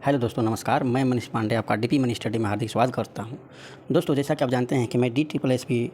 Hello दोस्तों, नमस्कार। मैं मनीष पांडे आपका डीपी मनी स्टडी में हार्दिक स्वागत करता हूं। दोस्तों, जैसा कि आप जानते हैं कि मैं DSSP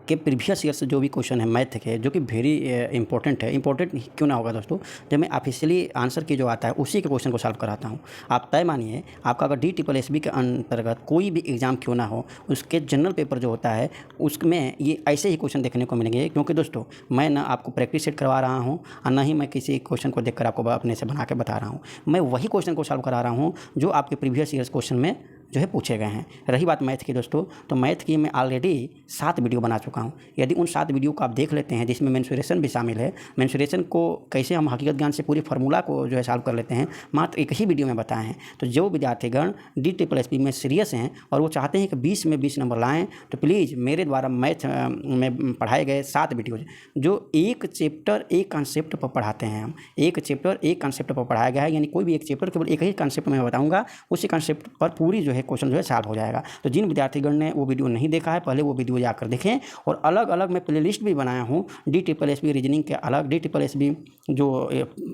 के प्रीवियस ईयर से जो भी क्वेश्चन है मैथ के, जो कि वेरी इंपॉर्टेंट है, इंपॉर्टेंट क्यों ना होगा दोस्तों, जब मैं ऑफिशियली आंसर की जो आता है उसी के क्वेश्चन को सॉल्व कराता हूं। आप तय मानिए, आपका अगर DSSP के अंतर्गत कोई भी एग्ज़ाम क्यों ना हो, उसके जनरल पेपर जो होता है उसमें ये ऐसे ही क्वेश्चन देखने को मिलेंगे। क्योंकि दोस्तों, मैं ना आपको प्रैक्टिस सेट करवा रहा हूँ और ना ही मैं किसी क्वेश्चन को देखकर आपको अपने से बना के बता रहा हूँ। मैं वही क्वेश्चन को सॉल्व करा रहा हूँ जो आपके प्रीवियस ईयर्स क्वेश्चन में जो है पूछे गए हैं। रही बात मैथ की दोस्तों, तो मैथ की मैं ऑलरेडी 7 वीडियो बना चुका हूं। यदि उन 7 वीडियो को आप देख लेते हैं जिसमें मेंसुरेशन भी शामिल है, मेंसुरेशन को कैसे हम हकीकत ज्ञान से पूरी फार्मूला को जो है सॉल्व कर लेते हैं, मात्र एक ही वीडियो में बताए हैं। तो जो विद्यार्थीगण DSSP में सीरियस हैं और वो चाहते हैं कि 20 में 20 नंबर लाएँ, तो प्लीज़ मेरे द्वारा मैथ में पढ़ाए गए 7 वीडियोज, जो एक चैप्टर एक कॉन्सेप्ट पर पढ़ाते हैं। हम एक चैप्टर एक कॉन्सेप्ट पर पढ़ाया गया है, यानी कोई भी एक चैप्टर केवल एक ही कॉन्सेप्ट में बताऊँगा, उसी कॉन्सेप्ट पर पूरी जो है क्वेश्चन जो है सॉल्व हो जाएगा। तो जिन विद्यार्थीगण ने वो वीडियो नहीं देखा है, पहले वो वीडियो जाकर देखें। और अलग अलग मैं प्लेलिस्ट भी बनाया हूँ DSSP रीजनिंग के अलग, DSSP जो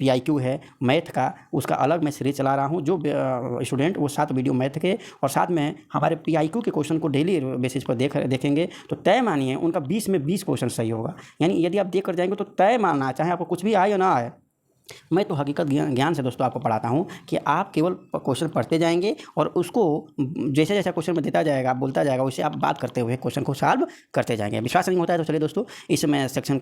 PIQ है मैथ का, उसका अलग मैं सीरीज चला रहा हूँ। जो स्टूडेंट वो 7 वीडियो मैथ के और साथ में हमारे PIQ के क्वेश्चन को डेली बेसिस पर देखेंगे, तो तय मानिए उनका 20 में 20 क्वेश्चन सही होगा। यानी यदि आप देख कर जाएंगे तो तय मानना, चाहे आपको कुछ भी आए या ना आए, मैं तो हकीकत ज्ञान से दोस्तों आपको पढ़ाता हूँ कि आप केवल क्वेश्चन पढ़ते जाएंगे और उसको जैसे जैसा क्वेश्चन में देता जाएगा, आप बोलता जाएगा, उससे आप बात करते हुए क्वेश्चन को सॉल्व करते जाएंगे। विश्वास नहीं होता है तो चलिए दोस्तों, इस मैं सेशन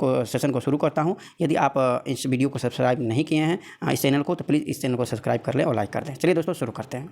को शुरू करता हूँ। यदि आप इस वीडियो को सब्सक्राइब नहीं किए हैं इस चैनल को, तो प्लीज़ इस चैनल को सब्सक्राइब कर लें और लाइक कर दें। चलिए दोस्तों, शुरू करते हैं।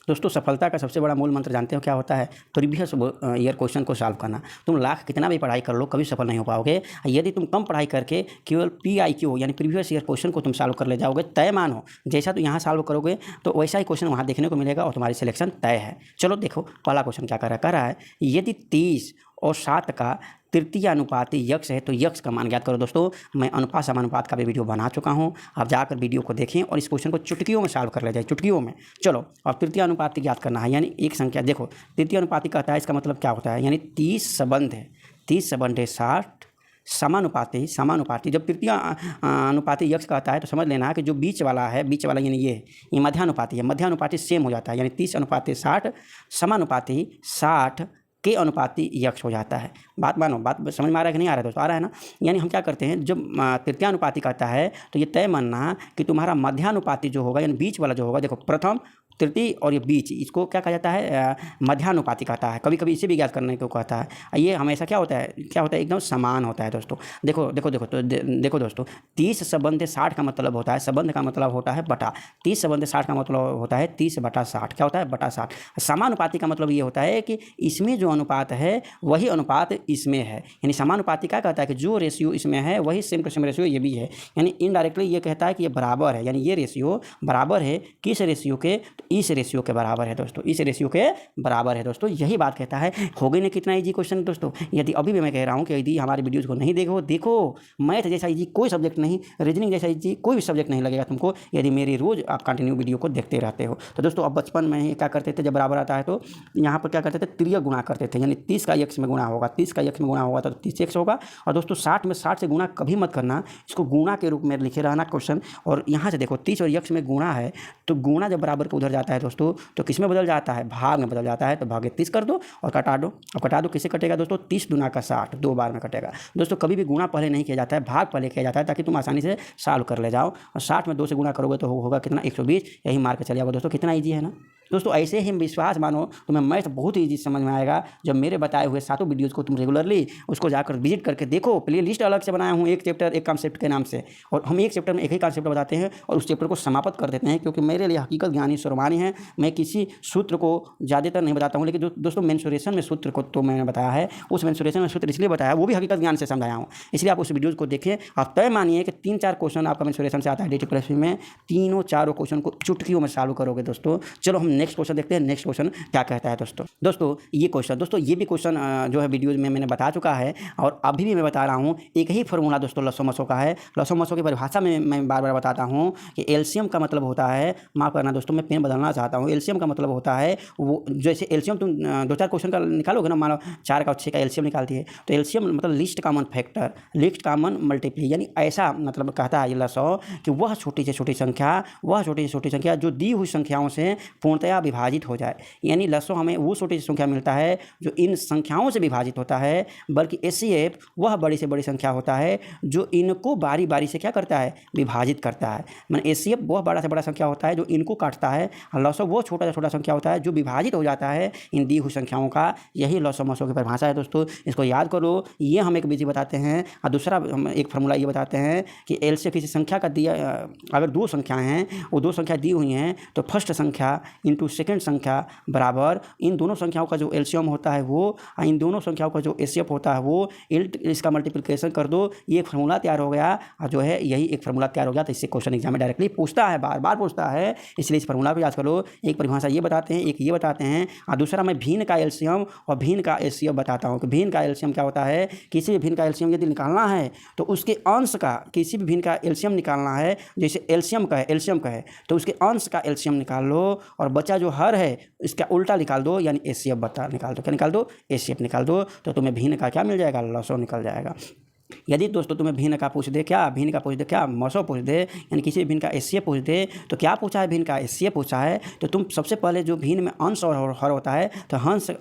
दोस्तों, सफलता का सबसे बड़ा मूल मंत्र जानते हो क्या होता है? प्रीवियस ईयर क्वेश्चन को सॉल्व करना। तुम लाख कितना भी पढ़ाई कर लो, कभी सफल नहीं हो पाओगे। यदि तुम कम पढ़ाई करके केवल PIQ यानी प्रीवियस ईयर क्वेश्चन को तुम सॉल्व कर ले जाओगे, तय मानो जैसा तो यहाँ सॉल्व करोगे तो वैसा ही क्वेश्चन वहाँ देखने को मिलेगा और तुम्हारी सिलेक्शन तय है। चलो देखो, पहला क्वेश्चन क्या कह रहा है, यदि 30 और 7 का तृतीय अनुपाती यक्ष है तो यक्ष का मान ज्ञात करो। दोस्तों, मैं अनुपात समानुपात का भी वीडियो बना चुका हूं, आप जाकर वीडियो को देखें और इस क्वेश्चन को चुटकियों में सॉल्व कर ले जाए, चुटकियों में। चलो, अब तृतीय अनुपाती ज्ञात करना है, यानी एक संख्या। देखो, तृतीय अनुपाती कहता है, इसका मतलब क्या होता है, यानी 30 संबंध है, 30 संबंध है 60 समानुपाती। जब तृतीय अनुपाती यक्ष कहता है तो समझ लेना है कि जो बीच वाला है, बीच वाला यानी ये मध्यानुपाती है, मध्यानुपाती सेम हो जाता है, यानी 30 अनुपाती 60 समानुपाती 60 के अनुपाती यक्ष हो जाता है। बात मानो, बात समझ में आ रहा है कि नहीं आ रहा है दोस्तों? आ रहा है ना? यानी हम क्या करते हैं, जब तृतीयानुपाती कहता है तो ये तय मानना कि तुम्हारा मध्यानुपाती जो होगा, यानी बीच वाला जो होगा, देखो प्रथम, तृतीय और ये बीच, इसको क्या कहा जाता है? मध्यानुपाती कहता है। कभी कभी इसे भी ज्ञात करने को कहता है। ये हमेशा क्या होता है, एकदम समान होता है दोस्तों। देखो दोस्तों, 30 संबंध 60 का मतलब होता है, संबंध का मतलब होता है बटा, 30 संबंध 60 का मतलब होता है 30 बटा 60। क्या होता है? बटा 60। समानुपाती का मतलब ये होता है कि इसमें जो अनुपात है वही अनुपात इसमें है। यानी समानुपाती क्या कहता है कि जो रेशियो इसमें है वही सेम टू सेम रेशियो ये भी है। यानी इनडायरेक्टली ये कहता है कि ये बराबर है, यानी ये रेशियो बराबर है किस रेशियो के? इस रेशियो के बराबर है दोस्तों, इस रेशियो के बराबर है दोस्तों। यही बात कहता है। हो गई ना कितना इजी क्वेश्चन दोस्तों? यदि अभी भी मैं कह रहा हूँ कि यदि हमारी वीडियोज़ को नहीं देखो, मैथ जैसा इजी कोई सब्जेक्ट नहीं, रीजनिंग जैसा इजी कोई भी सब्जेक्ट नहीं लगेगा तुमको, यदि मेरी रोज़ आप कंटिन्यू वीडियो को देखते रहते हो। तो दोस्तों, अब बचपन में क्या करते थे, जब बराबर आता है तो यहाँ पर क्या करते थे, त्रिय गुणा करते थे, यानी 30 का यक्ष में गुणा होगा, 30 का यक्ष में गुणा होगा तो 30 यक्ष होगा। और दोस्तों, 60 में 60 से गुणा कभी मत करना, इसको गुणा के रूप में लिखे रहना क्वेश्चन। और यहाँ से देखो, 30 और यक्ष में गुणा है तो गुणा जब बराबर को उधर जाता है दोस्तों, तो किस में बदल जाता है? भाग में बदल जाता है। तो भागे 30 कर दो और कटा दो। और कटा दो, किससे कटेगा दोस्तों? 30 दूना का 60, 2 बार में कटेगा। दोस्तों, कभी भी गुणा पहले नहीं किया जाता है, भाग पहले किया जाता है, ताकि तुम आसानी से सॉल्व कर ले जाओ। और 60 में 2 से गुणा करोगे तो होगा कितना? 120। यही मार के चले जाओगे दोस्तों। कितना ईजी है ना दोस्तों? ऐसे ही विश्वास मानो तुम्हें मैथ बहुत ईजी समझ में आएगा जब मेरे बताए हुए 7 वीडियोज़ को तुम रेगुलरली उसको जाकर विजिट करके देखो। प्ले लिस्ट अलग से बनाया हूँ, एक चैप्टर एक कॉन्सेप्ट के नाम से, और हम एक चैप्टर में एक ही कॉन्सेप्ट बताते हैं और उस चैप्टर को समाप्त कर देते हैं, क्योंकि मेरे लिए हकीकत ज्ञानी सर्वमान्य है। मैं किसी सूत्र को ज़्यादातर नहीं बताता हूँ, लेकिन दोस्तों मेंसुरेशन में सूत्र को तो मैंने बताया है, उस मेंसुरेशन में सूत्र इसलिए बताया, वो भी हकीकत ज्ञान से समझाया हूँ, इसलिए आप उस वीडियोज़ को देखें। आप तय मानिए कि 3-4 क्वेश्चन आपका मेंसुरेशन से आता है DSSP में, तीनों चारों क्वेश्चन को चुटकियों में सॉल्व करोगे दोस्तों। चलो हम नेक्स्ट क्वेश्चन देखते हैं, नेक्स्ट क्वेश्चन क्या कहता है दोस्तों ये क्वेश्चन, दोस्तों ये भी क्वेश्चन जो है वीडियोज़ में मैंने बता चुका है और अभी भी मैं बता रहा हूँ। एक ही फार्मूला दोस्तों लसो मसो का है। लसो मसो की परिभाषा में मैं बार बार बताता हूँ कि एलसीएम का मतलब होता है, माफ़ करना दोस्तों मैं पेन बदलना चाहता हूँ, एलसीएम का मतलब होता है वो, जैसे एलसीएम तुम 2-4 क्वेश्चन का निकालोगे ना, मान लो 4 का और 6 का एलसीएम निकालती है, तो एलसीएम मतलब least common factor, least common multiply, यानी ऐसा मतलब कहता है ये लसो कि वह छोटी से छोटी संख्या जो दी हुई संख्याओं से पूर्णतया विभाजित हो जाए। यानी लसो हमें वो छोटी संख्या मिलता है जो इन संख्याओं से विभाजित होता है, बल्कि एचसीएफ वह बड़ी से बड़ी संख्या होता है जो इनको बारी बारी से क्या करता है, विभाजित करता है। मतलब एचसीएफ वह बड़ा से बड़ा संख्या होता है जो इनको काटता है, और लसो वो छोटा से छोटा संख्या होता है जो विभाजित हो जाता है इन दी हुई संख्याओं का। यही लसो मसो की परिभाषा है दोस्तों, इसको याद करो। ये हम एक विधि बताते हैं और दूसरा हम एक फार्मूला ये बताते हैं कि एलसीएफ किसी संख्या का दिया, अगर 2 संख्याएँ हैं, वो 2 संख्या दी हुई हैं, तो फर्स्ट संख्या इंटू सेकेंड संख्या बराबर इन दोनों संख्याओं का जो एलसीएम होता है वो, और इन दोनों संख्याओं का जो एचसीएफ होता है वो, इसका मल्टीप्लिकेशन कर दो, ये फार्मूला तैयार हो गया। और जो है यही एक फार्मूला तैयार हो गया। तो इससे क्वेश्चन एग्जाम में डायरेक्टली पूछता है, बार बार पूछता है, इसलिए इस फार्मूला को याद करो। एक परिभाषा ये बताते हैं, एक ये बताते हैं, और दूसरा मैं भिन्न का एलसीएम और भिन्न का एचसीएफ बताता हूँ कि भिन्न का एलसीएम क्या होता है। किसी भी भिन्न का एलसीएम यदि निकालना है तो उसके अंश का, किसी भी भिन्न का एलसीएम निकालना है, जैसे एलसीएम का है तो उसके अंश का एलसीएम निकाल लो और बचा जो हर है इसका उल्टा निकाल दो, यानी एचसीएफ निकाल दो। क्या निकाल दो? एचसीएफ निकाल दो, तो तुम्हें भिन्न का क्या मिल जाएगा? लसो निकल जाएगा। यदि दोस्तों तुम्हें भिन्न का पूछ दे, क्या भिन्न का पूछ दे, क्या मसो पूछ दे, यानी किसी भी भिन्न का एचसीएफ पूछ दे, तो क्या पूछा है? भिन्न का एचसीएफ पूछा है। तो तुम सबसे पहले जो भिन्न में अंश और हर होता है तो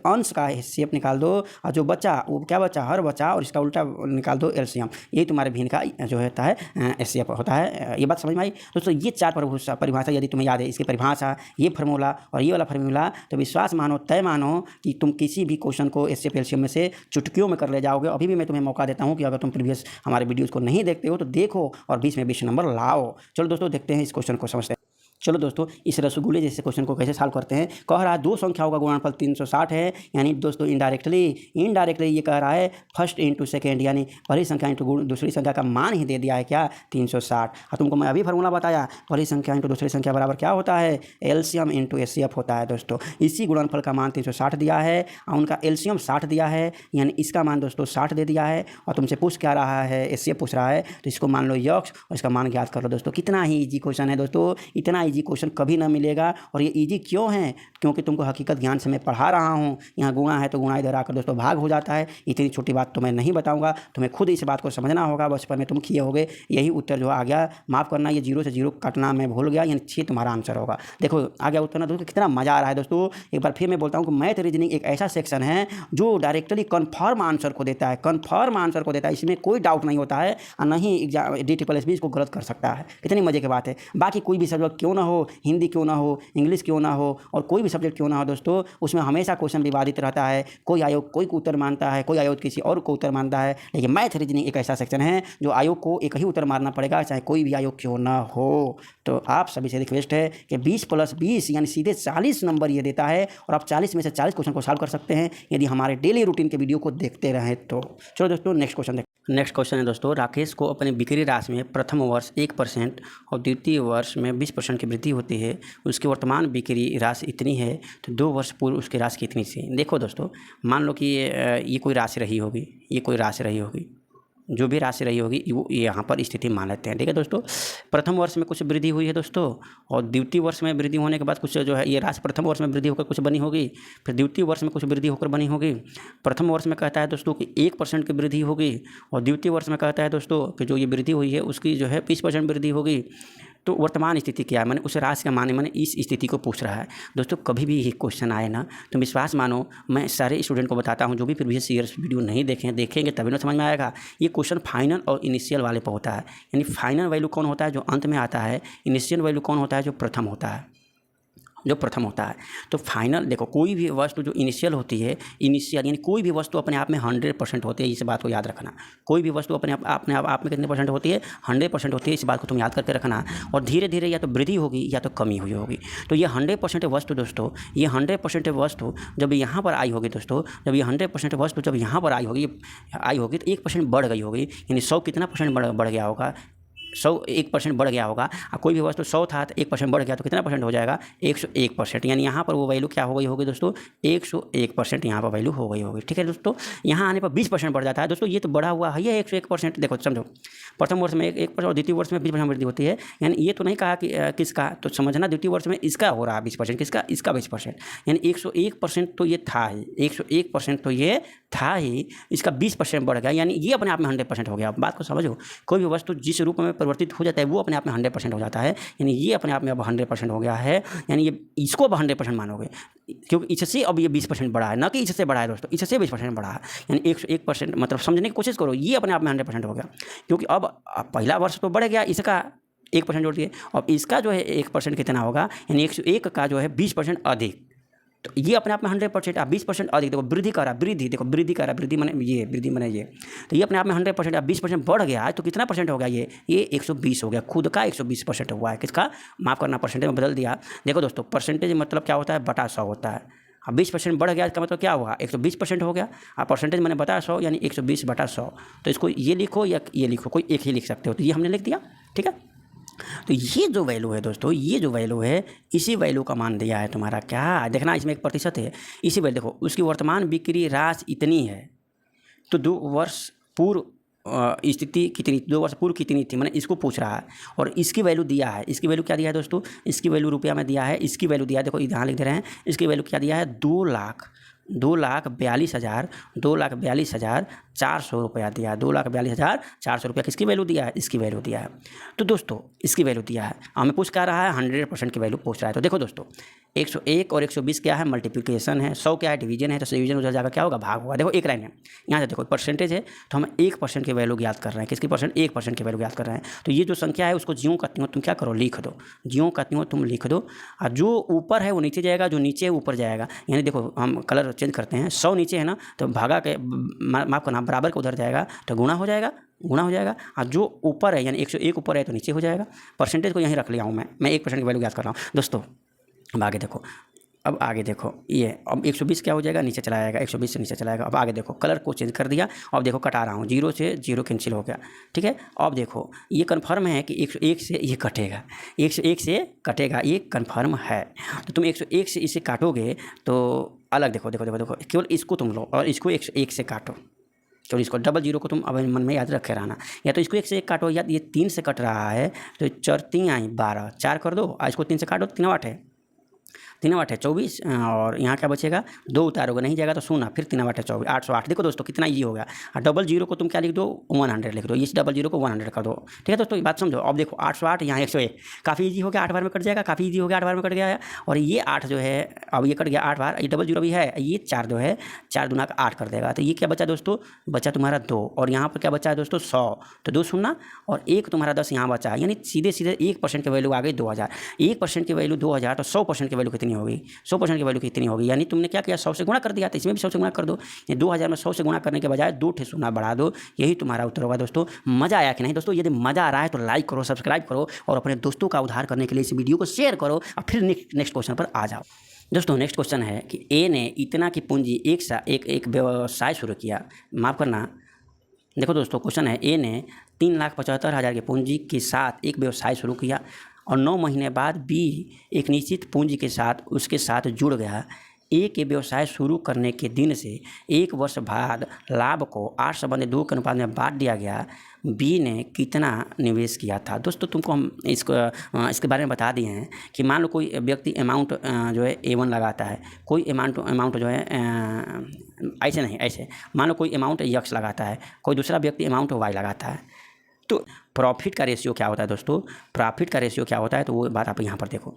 अंश का एचसीएफ निकाल दो, और जो बचा वो क्या बचा? हर बचा, और इसका उल्टा निकाल दो एलसीएम। यही तुम्हारे भिन्न का जो होता है एचसीएफ होता है। ये बात समझ में आई दोस्तों? ये 4 परिभाषा यदि तुम्हें याद है, इसकी परिभाषा, ये फार्मूला और ये वाला फार्मूला, तो विश्वास मानो, तय मानो कि तुम किसी भी क्वेश्चन को एचसीएफ एलसीएम में से चुटकियों में कर ले जाओगे। अभी भी मैं तुम्हें मौका देता हूँ कि अगर तुम प्रीवियस हमारे वीडियोस को नहीं देखते हो तो देखो और 20 में 20 नंबर लाओ। चलो दोस्तों देखते हैं इस क्वेश्चन को, समझते हैं। चलो दोस्तों इस रसगुल्ले जैसे क्वेश्चन को कैसे सॉल्व करते हैं। कह रहा है 2 संख्याओं का गुणनफल 360 है, यानी दोस्तों इनडायरेक्टली ये कह रहा है फर्स्ट इंटू सेकेंड, यानी पहली संख्या इंटू दूसरी संख्या का मान ही दे दिया है क्या? 360। और तुमको मैं अभी फार्मूला बताया, पहली संख्या इंटू दूसरी संख्या बराबर क्या होता है? एलसीएम इंटू एचसीएफ होता है दोस्तों। इसी गुणनफल का मान 360 दिया है और उनका एलसीएम 60 दिया है, यानी इसका मान दोस्तों 60 दे दिया है। और तुमसे पूछ क्या रहा है? एचसीएफ पूछ रहा है, तो इसको मान लो यक्स और इसका मान ज्ञात कर लो दोस्तों। कितना ही ईजी क्वेश्चन है दोस्तों, इतना ईजी क्वेश्चन कभी ना मिलेगा। और ये इजी क्यों है? क्योंकि तुमको हकीकत ज्ञान से मैं पढ़ा रहा हूँ। यहाँ गुणा है तो गुणा इधर आकर दोस्तों भाग हो जाता है। इतनी छोटी बात तो मैं नहीं बताऊँगा, तुम्हें खुद इस बात को समझना होगा। बचपन में तुम किए होगे, यही उत्तर जो आ गया। माफ़ करना, ये 0 से 0 काटना मैं भूल गया, यानी 6 तुम्हारा आंसर होगा। देखो आ गया उत्तर ना दोस्तों, कितना मज़ा आ रहा है दोस्तों। एक बार फिर मैं बोलता हूँ कि मैथ रीजनिंग एक ऐसा सेक्शन है जो डायरेक्टली कन्फर्म आंसर को देता है, कन्फर्म आंसर को देता है। इसमें कोई डाउट नहीं होता है और नहीं एग्जाम DSSB इसको गलत कर सकता है। कितनी मज़े की बात है। बाकी कोई भी सब्जेक्ट क्यों ना हो, हिंदी क्यों ना हो, इंग्लिश क्यों ना हो, और कोई भी सब्जेक्ट क्यों ना हो दोस्तों, उसमें हमेशा क्वेश्चन विवादित रहता है। कोई आयोग कोई को उत्तर मानता है, कोई आयोग किसी और को उत्तर मानता है। लेकिन मैथ रीजनिंग एक ऐसा सेक्शन है जो आयोग को एक ही उत्तर मारना पड़ेगा, चाहे कोई भी आयोग क्यों ना हो। तो आप सभी से रिक्वेस्ट है कि 20 + 20 यानी सीधे 40 नंबर ये देता है, और आप 40 में से 40 क्वेश्चन को सॉल्व कर सकते हैं यदि हमारे डेली रूटीन के वीडियो को देखते रहें तो। चलो दोस्तों नेक्स्ट क्वेश्चन देखते हैं। नेक्स्ट क्वेश्चन है दोस्तों, राकेश को अपने बिक्री राशि में प्रथम वर्ष 1% और द्वितीय वर्ष में 20% की वृद्धि होती है। उसकी वर्तमान बिक्री राशि इतनी है, तो 2 वर्ष पूर्व उसकी राशि कितनी थी? देखो दोस्तों, मान लो कि ये कोई राशि रही होगी, ये कोई राशि रही होगी, जो भी राशि रही होगी वो यहाँ पर स्थिति मान लेते हैं। ठीक है दोस्तों, प्रथम वर्ष में कुछ वृद्धि हुई है दोस्तों, और द्वितीय वर्ष में वृद्धि होने के बाद कुछ जो है ये राशि प्रथम वर्ष में वृद्धि होकर कुछ बनी होगी, फिर द्वितीय वर्ष में कुछ वृद्धि होकर बनी होगी। प्रथम वर्ष में कहता है दोस्तों कि 1% की वृद्धि होगी, और द्वितीय वर्ष में कहता है दोस्तों कि जो ये वृद्धि हुई है उसकी जो है 20% वृद्धि होगी। तो वर्तमान स्थिति क्या है? मैंने उस राशि का माने मैंने इस स्थिति को पूछ रहा है दोस्तों। कभी भी ये क्वेश्चन आए ना तो विश्वास मानो, मैं सारे स्टूडेंट को बताता हूँ जो भी प्रीवियस ईयर्स वीडियो नहीं देखेंगे तभी ना समझ में आएगा। ये क्वेश्चन फाइनल और इनिशियल वाले पर होता है। यानी फाइनल वैल्यू कौन होता है? जो अंत में आता है। इनिशियल वैल्यू कौन होता है? जो प्रथम होता है, जो प्रथम होता है। तो फाइनल देखो, कोई भी वस्तु जो इनिशियल होती है, इनिशियल यानी कोई भी वस्तु अपने आप में 100% होती है। इस बात को याद रखना। कोई भी वस्तु अपने आप में कितने % होती है? 100% होती है। इस बात को तुम याद करके रखना। और धीरे धीरे या तो वृद्धि होगी या तो कमी हुई होगी। तो ये 100% वस्तु दोस्तों, ये 100% वस्तु जब यहाँ पर आई होगी दोस्तों, जब ये 100% वस्तु जब यहाँ पर आई होगी तो 1% बढ़ गई होगी। यानी 100 कितना % बढ़ गया होगा? 1% बढ़ गया होगा, कोई भी वस्तु 100 था तो 1% बढ़ गया तो कितना परसेंट हो जाएगा? 101%। यानी यहाँ पर वो वैल्यू क्या हो गई होगी दोस्तों? 101% यहाँ पर वैल्यू हो गई होगी। ठीक है दोस्तों, यहाँ आने पर 20% बढ़ जाता है। दोस्तों ये तो बढ़ा हुआ है, ये 101%। देखो समझो, प्रथम वर्ष में 1% और द्वितीय वर्ष में 20% वृद्धि होती है। यानी ये तो नहीं कहा कि किसका, तो समझना द्वितीय वर्ष में इसका हो रहा है 20%, किसका? इसका 20%। यानी 101% तो ये था ही, 101% तो ये था ही, इसका 20% बढ़ गया, यानी ये अपने आप में 100% हो गया। बात को समझो, कोई भी वस्तु जिस रूप में परिवर्तित हो जाता है वो अपने आप में 100% हो जाता है। यानी ये अपने आप में अब 100% हो गया है, यानी ये इसको अब 100% मानोगे, क्योंकि इससे अब ये 20% बढ़ा है, ना कि इससे बढ़ा है दोस्तों, इससे 20% बढ़ा है। यानी 101%, मतलब समझने की कोशिश करो, ये अपने आप में 100% हो गया, क्योंकि अब पहला वर्ष तो बढ़ गया, इसका 1% जोड़ दिए, अब इसका जो है 1% कितना होगा, यानी 101 का जो है 20% अधिक, तो ये अपने आप में 100%। आप 20% अधिक, देखो वृद्धि कर रहा, वृद्धि देखो, वृद्धि कर रहा, वृद्धि माने ये, वृद्धि माने ये, तो ये अपने आप में 100%। आप 20% बढ़ गया है तो कितना परसेंट हो गया? ये 120 हो गया, खुद का 120% हुआ है। किसका? माफ़ करना, परसेंटेज में बदल दिया। देखो दोस्तों, परसेंटेज मतलब क्या होता है? बटा 100 होता है। अब 20% बढ़ गया, इसका मतलब क्या हुआ? 120% हो गया। अब परसेंटेज मैंने बता 100, यानी 120 बटा 100। तो इसको ये लिखो या ये लिखो, कोई एक ही लिख सकते हो, तो ये हमने लिख दिया। ठीक है, तो ये जो वैल्यू है दोस्तों, ये जो वैल्यू है, इसी वैल्यू का मान दिया है तुम्हारा क्या? देखना, इसमें 1% है, इसी वैल्यू देखो, उसकी वर्तमान बिक्री राशि इतनी है, तो 2 वर्ष पूर्व स्थिति कितनी, 2 वर्ष पूर्व कितनी थी, मैंने इसको पूछ रहा है। और इसकी वैल्यू दिया है, इसकी वैल्यू क्या दिया है दोस्तों? इसकी वैल्यू रुपया में दिया है, इसकी वैल्यू दिया है, देखो यहाँ लिख दे रहे हैं, इसकी वैल्यू क्या दिया है? 2,42,400 रुपया दिया है। 2,42,400 रुपया किसकी वैल्यू दिया है? इसकी वैल्यू दिया है। तो दोस्तों इसकी वैल्यू दिया है, हमें पूछ क्या रहा है? 100% की वैल्यू पूछ रहा है। तो देखो दोस्तों, 101 और 120 क्या है? मल्टीप्लिकेशन है। 100 क्या है? डिवीजन है। तो डिवीजन उधर जाकर क्या होगा? भाग होगा। देखो एक लाइन है, यहाँ से देखो परसेंटेज है, तो हम 1% की वैल्यू ज्ञात कर रहे हैं। किसकी परसेंट? 1% की वैल्यू ज्ञात कर रहे हैं। तो ये जो संख्या है उसको ज्यों का त्यों तुम क्या करो? लिख दो। ज्यों का त्यों तुम लिख दो, और जो ऊपर है वो नीचे जाएगा, जो नीचे है ऊपर जाएगा। यानी देखो हम कलर चेंज करते हैं, 100 नीचे है ना, तो भागा के माफ करना, बराबर के उधर जाएगा तो गुणा हो जाएगा, और जो ऊपर है यानी 101 ऊपर है तो नीचे हो जाएगा। परसेंटेज को यहीं रख लिया हूँ मैं 1% की वैल्यू ज्ञात कर रहा हूँ दोस्तों। अब आगे देखो, ये अब 120 क्या हो जाएगा? नीचे चला जाएगा, 120 से नीचे चलाएगा। अब आगे देखो, कलर को चेंज कर दिया, अब देखो कटा रहा हूँ, 0 से 0 कैंसिल हो गया। ठीक है, अब देखो ये कन्फर्म है कि 101 से ये कटेगा, 101 से कटेगा, ये कन्फर्म है। तो तुम 101 से इसे काटोगे तो अलग देखो, केवल इसको तुम लो और इसको 101 से काटो। चलो इसको 00 को तुम अब मन में याद रखे रहना, या तो इसको 1 से 1 काटो, या ये 3 से कट रहा है तो 4 3 आई 12, 4 कर दो, और इसको 3 से काटो, 3 8 है, 3 8 है 24, और यहाँ क्या बचेगा? 2 उतारोगे, नहीं जाएगा तो 0, फिर 3 8 है 24, 808। देखो दोस्तों कितना ईजी हो गया। और 00 को तुम क्या लिख दो? 100 लिख दो, इस 00 को 100 कर दो। ठीक है दोस्तों, ये बात समझो। अब देखो 808 यहाँ 101, काफ़ी ईजी हो गया, 8 बार में कट जाएगा, काफ़ी ईजी हो गया, 8 बार में कट गया है। और ये 8 जो है, अब ये कट गया 8 बार, ये 00 भी है, ये 4 जो है 4 दूना का 8 कर देगा। तो ये क्या बचा दोस्तों? बचा तुम्हारा 2, और यहाँ पर क्या बचा है दोस्तों? 100, तो 2 शून्य और 1 तुम्हारा 10 यहाँ बचा है। यानी सीधे 1% की वैल्यू आ गई 2000। 1% की वैल्यू 2000, तो 100% की वैल्यू कितनी होगी? 100% की वैल्यू कितनी होगी? यानी तुमने क्या किया? 100 से गुणा कर दिया, तो इसमें भी 100 से गुणा कर दो। ये 2000 में 100 से गुणा करने के बजाय 2 ठे शून्य बढ़ा दो, यही तुम्हारा उत्तर होगा दोस्तों। मजा आया कि नहीं दोस्तों? यदि मजा आ रहा है तो लाइक करो, सब्सक्राइब करो, और अपने दोस्तों का उद्धार करने के लिए इस वीडियो को शेयर करो। और फिर नेक्स्ट क्वेश्चन पर आ जाओ दोस्तों। नेक्स्ट क्वेश्चन है कि ए ने इतना की पूंजी एक व्यवसाय शुरू किया। माफ़ करना, देखो दोस्तों क्वेश्चन है, ए ने 3,75,000 की पूंजी के साथ एक व्यवसाय शुरू किया, और 9 महीने बाद बी एक निश्चित पूंजी के साथ उसके साथ जुड़ गया। ए के व्यवसाय शुरू करने के दिन से 1 वर्ष बाद लाभ को 8/2 के अनुपात में बांट दिया गया। बी ने कितना निवेश किया था? दोस्तों तुमको हम इसके बारे में बता दिए हैं कि मान लो कोई व्यक्ति अमाउंट जो है A1 लगाता है, कोई अमाउंट जो है ऐसे नहीं, ऐसे मान लो कोई अमाउंट X लगाता है, कोई दूसरा व्यक्ति अमाउंट Y लगाता है। तो प्रॉफिट का रेशियो क्या होता है दोस्तों? प्रॉफिट का रेशियो क्या होता है, तो वो बात आप यहाँ पर देखो।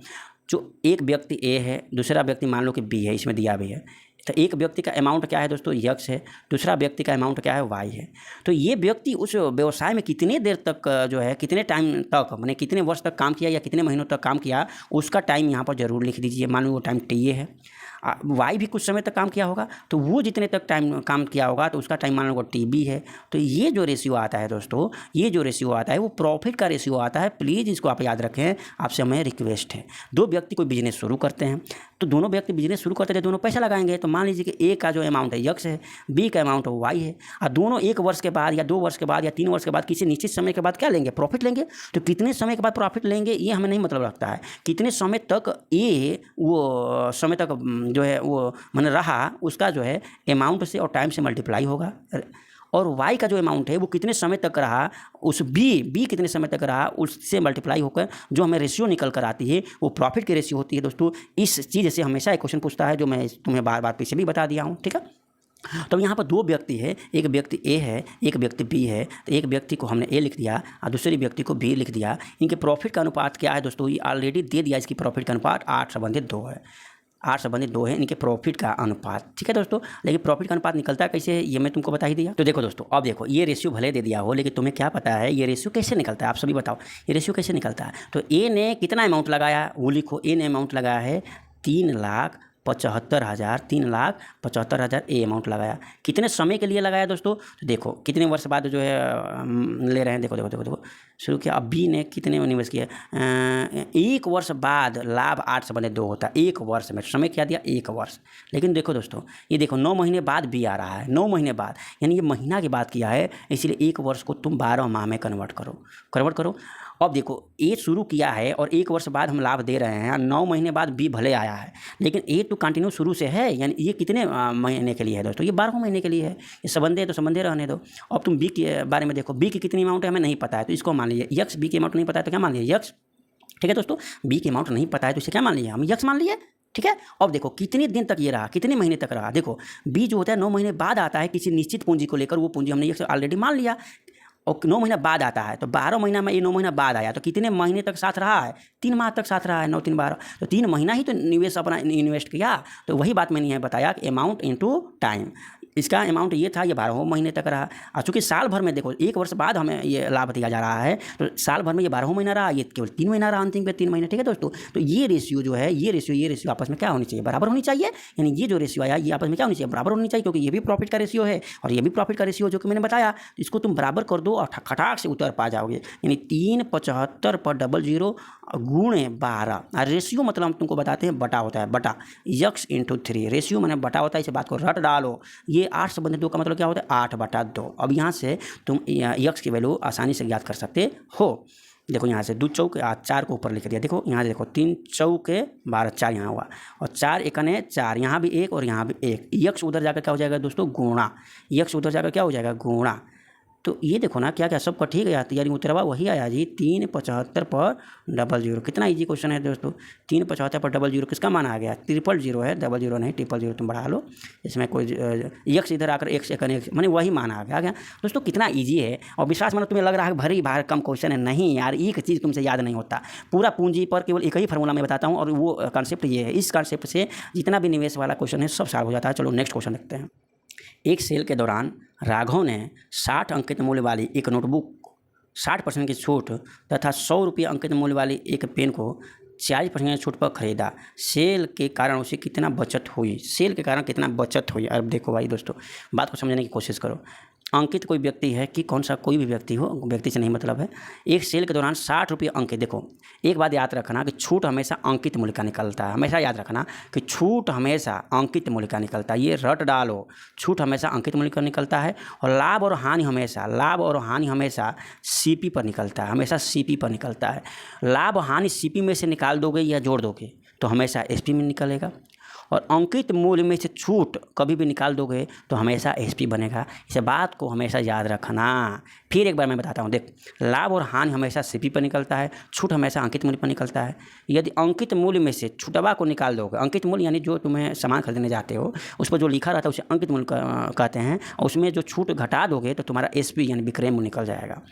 जो एक व्यक्ति ए है, दूसरा व्यक्ति मान लो कि बी है, इसमें दिया भी है, तो एक व्यक्ति का अमाउंट क्या है दोस्तों? X है, दूसरा व्यक्ति का अमाउंट क्या है? Y है। तो ये व्यक्ति उस व्यवसाय में कितने देर तक जो है, कितने टाइम तक, मैंने कितने वर्ष तक काम किया या कितने महीनों तक काम किया, उसका टाइम यहाँ पर जरूर लिख दीजिए। मान लो वो टाइम टी है, वाई भी कुछ समय तक काम किया होगा, तो वो जितने तक टाइम काम किया होगा तो उसका टाइम मान लो TB है। तो ये जो रेशियो आता है दोस्तों, ये जो रेशियो आता है वो प्रॉफिट का रेशियो आता है। प्लीज़ इसको आप याद रखें, आपसे हमें रिक्वेस्ट है। दो व्यक्ति कोई बिजनेस शुरू करते हैं, तो दोनों व्यक्ति बिजनेस शुरू करते हैं, दोनों पैसा लगाएंगे। तो मान लीजिए कि A का जो अमाउंट है X है, B का अमाउंट Y है, और दोनों 1 वर्ष के बाद या 2 वर्ष के बाद या 3 वर्ष के बाद किसी निश्चित समय के बाद क्या लेंगे, प्रॉफिट लेंगे। तो कितने समय के बाद प्रॉफिट लेंगे ये हमें नहीं मतलब रखता है, कितने समय तक A वो समय तक जो है वो मैंने रहा, उसका जो है अमाउंट से और टाइम से मल्टीप्लाई होगा। और Y का जो अमाउंट है वो कितने समय तक रहा, उस B कितने समय तक रहा, उससे मल्टीप्लाई होकर जो हमें रेशियो निकल कर आती है वो प्रॉफिट की रेशियो होती है। दोस्तों इस चीज़ से हमेशा एक क्वेश्चन पूछता है, जो मैं तुम्हें बार बार पीछे भी बता दिया हूँ, ठीक है। तो यहाँ पर दो व्यक्ति है, एक व्यक्ति A है, एक व्यक्ति B है। तो एक व्यक्ति को हमने A लिख दिया और दूसरे व्यक्ति को B लिख दिया। इनके प्रॉफिट का अनुपात क्या है दोस्तों, ये ऑलरेडी दे दिया। इसकी प्रॉफिट का अनुपात 8/2 है, 8/2 है इनके प्रॉफिट का अनुपात, ठीक है दोस्तों। लेकिन प्रॉफिट का अनुपात निकलता कैसे है ये मैं तुमको बता ही दिया। तो देखो दोस्तों, अब देखो ये रेशियो भले दे दिया हो, लेकिन तुम्हें क्या पता है ये रेशियो कैसे निकलता है, आप सभी बताओ ये रेशियो कैसे निकलता है। तो A ने कितना अमाउंट लगाया वो लिखो, A ने अमाउंट लगाया है 3,75,000, 3,75,000 A अमाउंट लगाया। कितने समय के लिए लगाया दोस्तों, तो देखो कितने वर्ष बाद जो है ले रहे हैं, देखो देखो देखो देखो शुरू किया। अब B ने कितने में निवेश किया, 1 वर्ष बाद लाभ 8/2 होता है। 1 वर्ष में समय क्या दिया, 1 वर्ष। लेकिन देखो दोस्तों, ये देखो 9 महीने बाद B आ रहा है, 9 महीने बाद, यानी ये महीना की बात किया है, इसलिए 1 वर्ष को तुम 12 माह में कन्वर्ट करो। अब देखो A शुरू किया है और 1 वर्ष बाद हम लाभ दे रहे हैं, 9 महीने बाद B भले आया है, लेकिन A तो कंटिन्यू शुरू से है, यानी ये कितने महीने के लिए है दोस्तों, ये 12 महीने के लिए है। ये संबंध है तो संबंध रहने दो। अब तुम B के बारे में देखो, B की कितनी अमाउंट है हमें नहीं पता है, तो इसको मान लीजिए X। B की अमाउंट नहीं पता है तो क्या मान लीजिए X, ठीक है दोस्तों। B की अमाउंट नहीं पता है तो इसे क्या मान लिया, हम X मान लिए, ठीक है। अब देखो कितने दिन तक ये रहा, कितने महीने तक रहा। देखो B जो होता है 9 महीने बाद आता है किसी निश्चित पूंजी को लेकर, वो पूंजी हमने X ऑलरेडी मान लिया, और 9 महीना बाद आता है। तो 12 महीना में ये 9 महीना बाद आया, तो कितने महीने तक साथ रहा है, 3 माह तक साथ रहा है, 9 3 12, तो 3 महीना ही तो निवेश अपना इन्वेस्ट किया। तो वही बात मैंने यहाँ बताया कि अमाउंट इनटू टाइम, इसका अमाउंट ये था, ये 12 महीने तक रहा। और चूँकि साल भर में देखो 1 वर्ष बाद हमें ये लाभ दिया जा रहा है, तो साल भर में ये 12 महीना रहा, ये केवल 3 महीना रहा, अंतिम पे 3 महीने, ठीक है दोस्तों। तो ये रेशियो जो है, ये रेशियो आपस में क्या होनी चाहिए, बराबर होनी चाहिए। यानी ये जो रेशियो आया ये आपस में क्या होनी चाहिए, बराबर होनी चाहिए, क्योंकि ये भी प्रॉफिट का रेशियो है और ये भी प्रॉफिट का रेशियो जो कि मैंने बताया। इसको तुम बराबर कर दो और खटाक से उत्तर पा जाओगे। यानी 375/00 गुणे 12। रेशियो मतलब हम तुमको बताते हैं बटा होता है, बटा X × 3। रेशियो मैंने बटा होता है, इस बात को रट डालो। ये 8/2 का मतलब क्या होता है, 8/2। अब यहाँ से तुम X की वैल्यू आसानी से ज्ञात कर सकते हो। देखो यहाँ से 2 चौके 4 को ऊपर लिख दिया। देखो यहाँ देखो 3 चौके 12, 4 यहाँ हुआ, और 4 एकने 4, यहाँ भी 1 और यहाँ भी 1। X उधर जाकर क्या हो जाएगा दोस्तों, गुणा। X उधर जाकर क्या हो जाएगा, गुणा। तो ये देखो ना क्या क्या सब ठीक है, यानी उत्तरवा वही आया जी, 375/00। कितना इजी क्वेश्चन है दोस्तों। 375/00 किसका मान आ गया, 000 है, 00 नहीं, 000 तुम बढ़ा लो। इसमें कोई X इधर आकर X मैंने वही मान आ गया दोस्तों। कितना ईजी है। और विश्वास मानो तुम्हें लग रहा है भरी भार कम क्वेश्चन है, नहीं यार, एक चीज़ तुमसे याद नहीं होता। पूरा पूंजी पर केवल एक ही फार्मूला मैं बताता हूँ, और वो कॉन्सेप्ट ये है। इस कॉन्सेप्ट से जितना भी निवेश वाला क्वेश्चन है सब सॉल्व हो जाता है। चलो नेक्स्ट क्वेश्चन देखते हैं। एक सेल के दौरान राघव ने 60 अंकित मूल्य वाली एक नोटबुक 60% की छूट तथा 100 रुपये अंकित मूल्य वाली एक पेन को 40% की छूट पर खरीदा। सेल के कारण उसे कितना बचत हुई, सेल के कारण कितना बचत हुई। अब देखो भाई दोस्तों, बात को समझने की कोशिश करो। अंकित कोई व्यक्ति है कि कौन सा कोई भी व्यक्ति हो, व्यक्ति से नहीं मतलब है। एक सेल के दौरान 60 रुपये अंकित। देखो एक बात याद रखना कि छूट हमेशा अंकित मूल्य का निकलता है। हमेशा याद रखना कि छूट हमेशा अंकित मूल्य का निकलता है। ये रट डालो, छूट हमेशा अंकित मूल्य का निकलता है। और लाभ और हानि हमेशा CP पर निकलता है, हमेशा CP पर निकलता है। लाभ हानि CP में से निकाल दोगे या जोड़ दोगे तो हमेशा SP में निकलेगा। और अंकित मूल्य में से छूट कभी भी निकाल दोगे तो हमेशा SP बनेगा। इस बात को हमेशा याद रखना। फिर एक बार मैं बताता हूँ, देख, लाभ और हानि हमेशा CP पर निकलता है, छूट हमेशा अंकित मूल्य पर निकलता है। यदि अंकित मूल्य में से छुटवा को निकाल दोगे, अंकित मूल्य यानी जो तुम्हें सामान खरीदने जाते हो उस पर जो लिखा रहता है उसे अंकित मूल्य कहते हैं, और उसमें जो छूट घटा दोगे तो तुम्हारा SP यानी विक्रय मूल्य निकल जाएगा।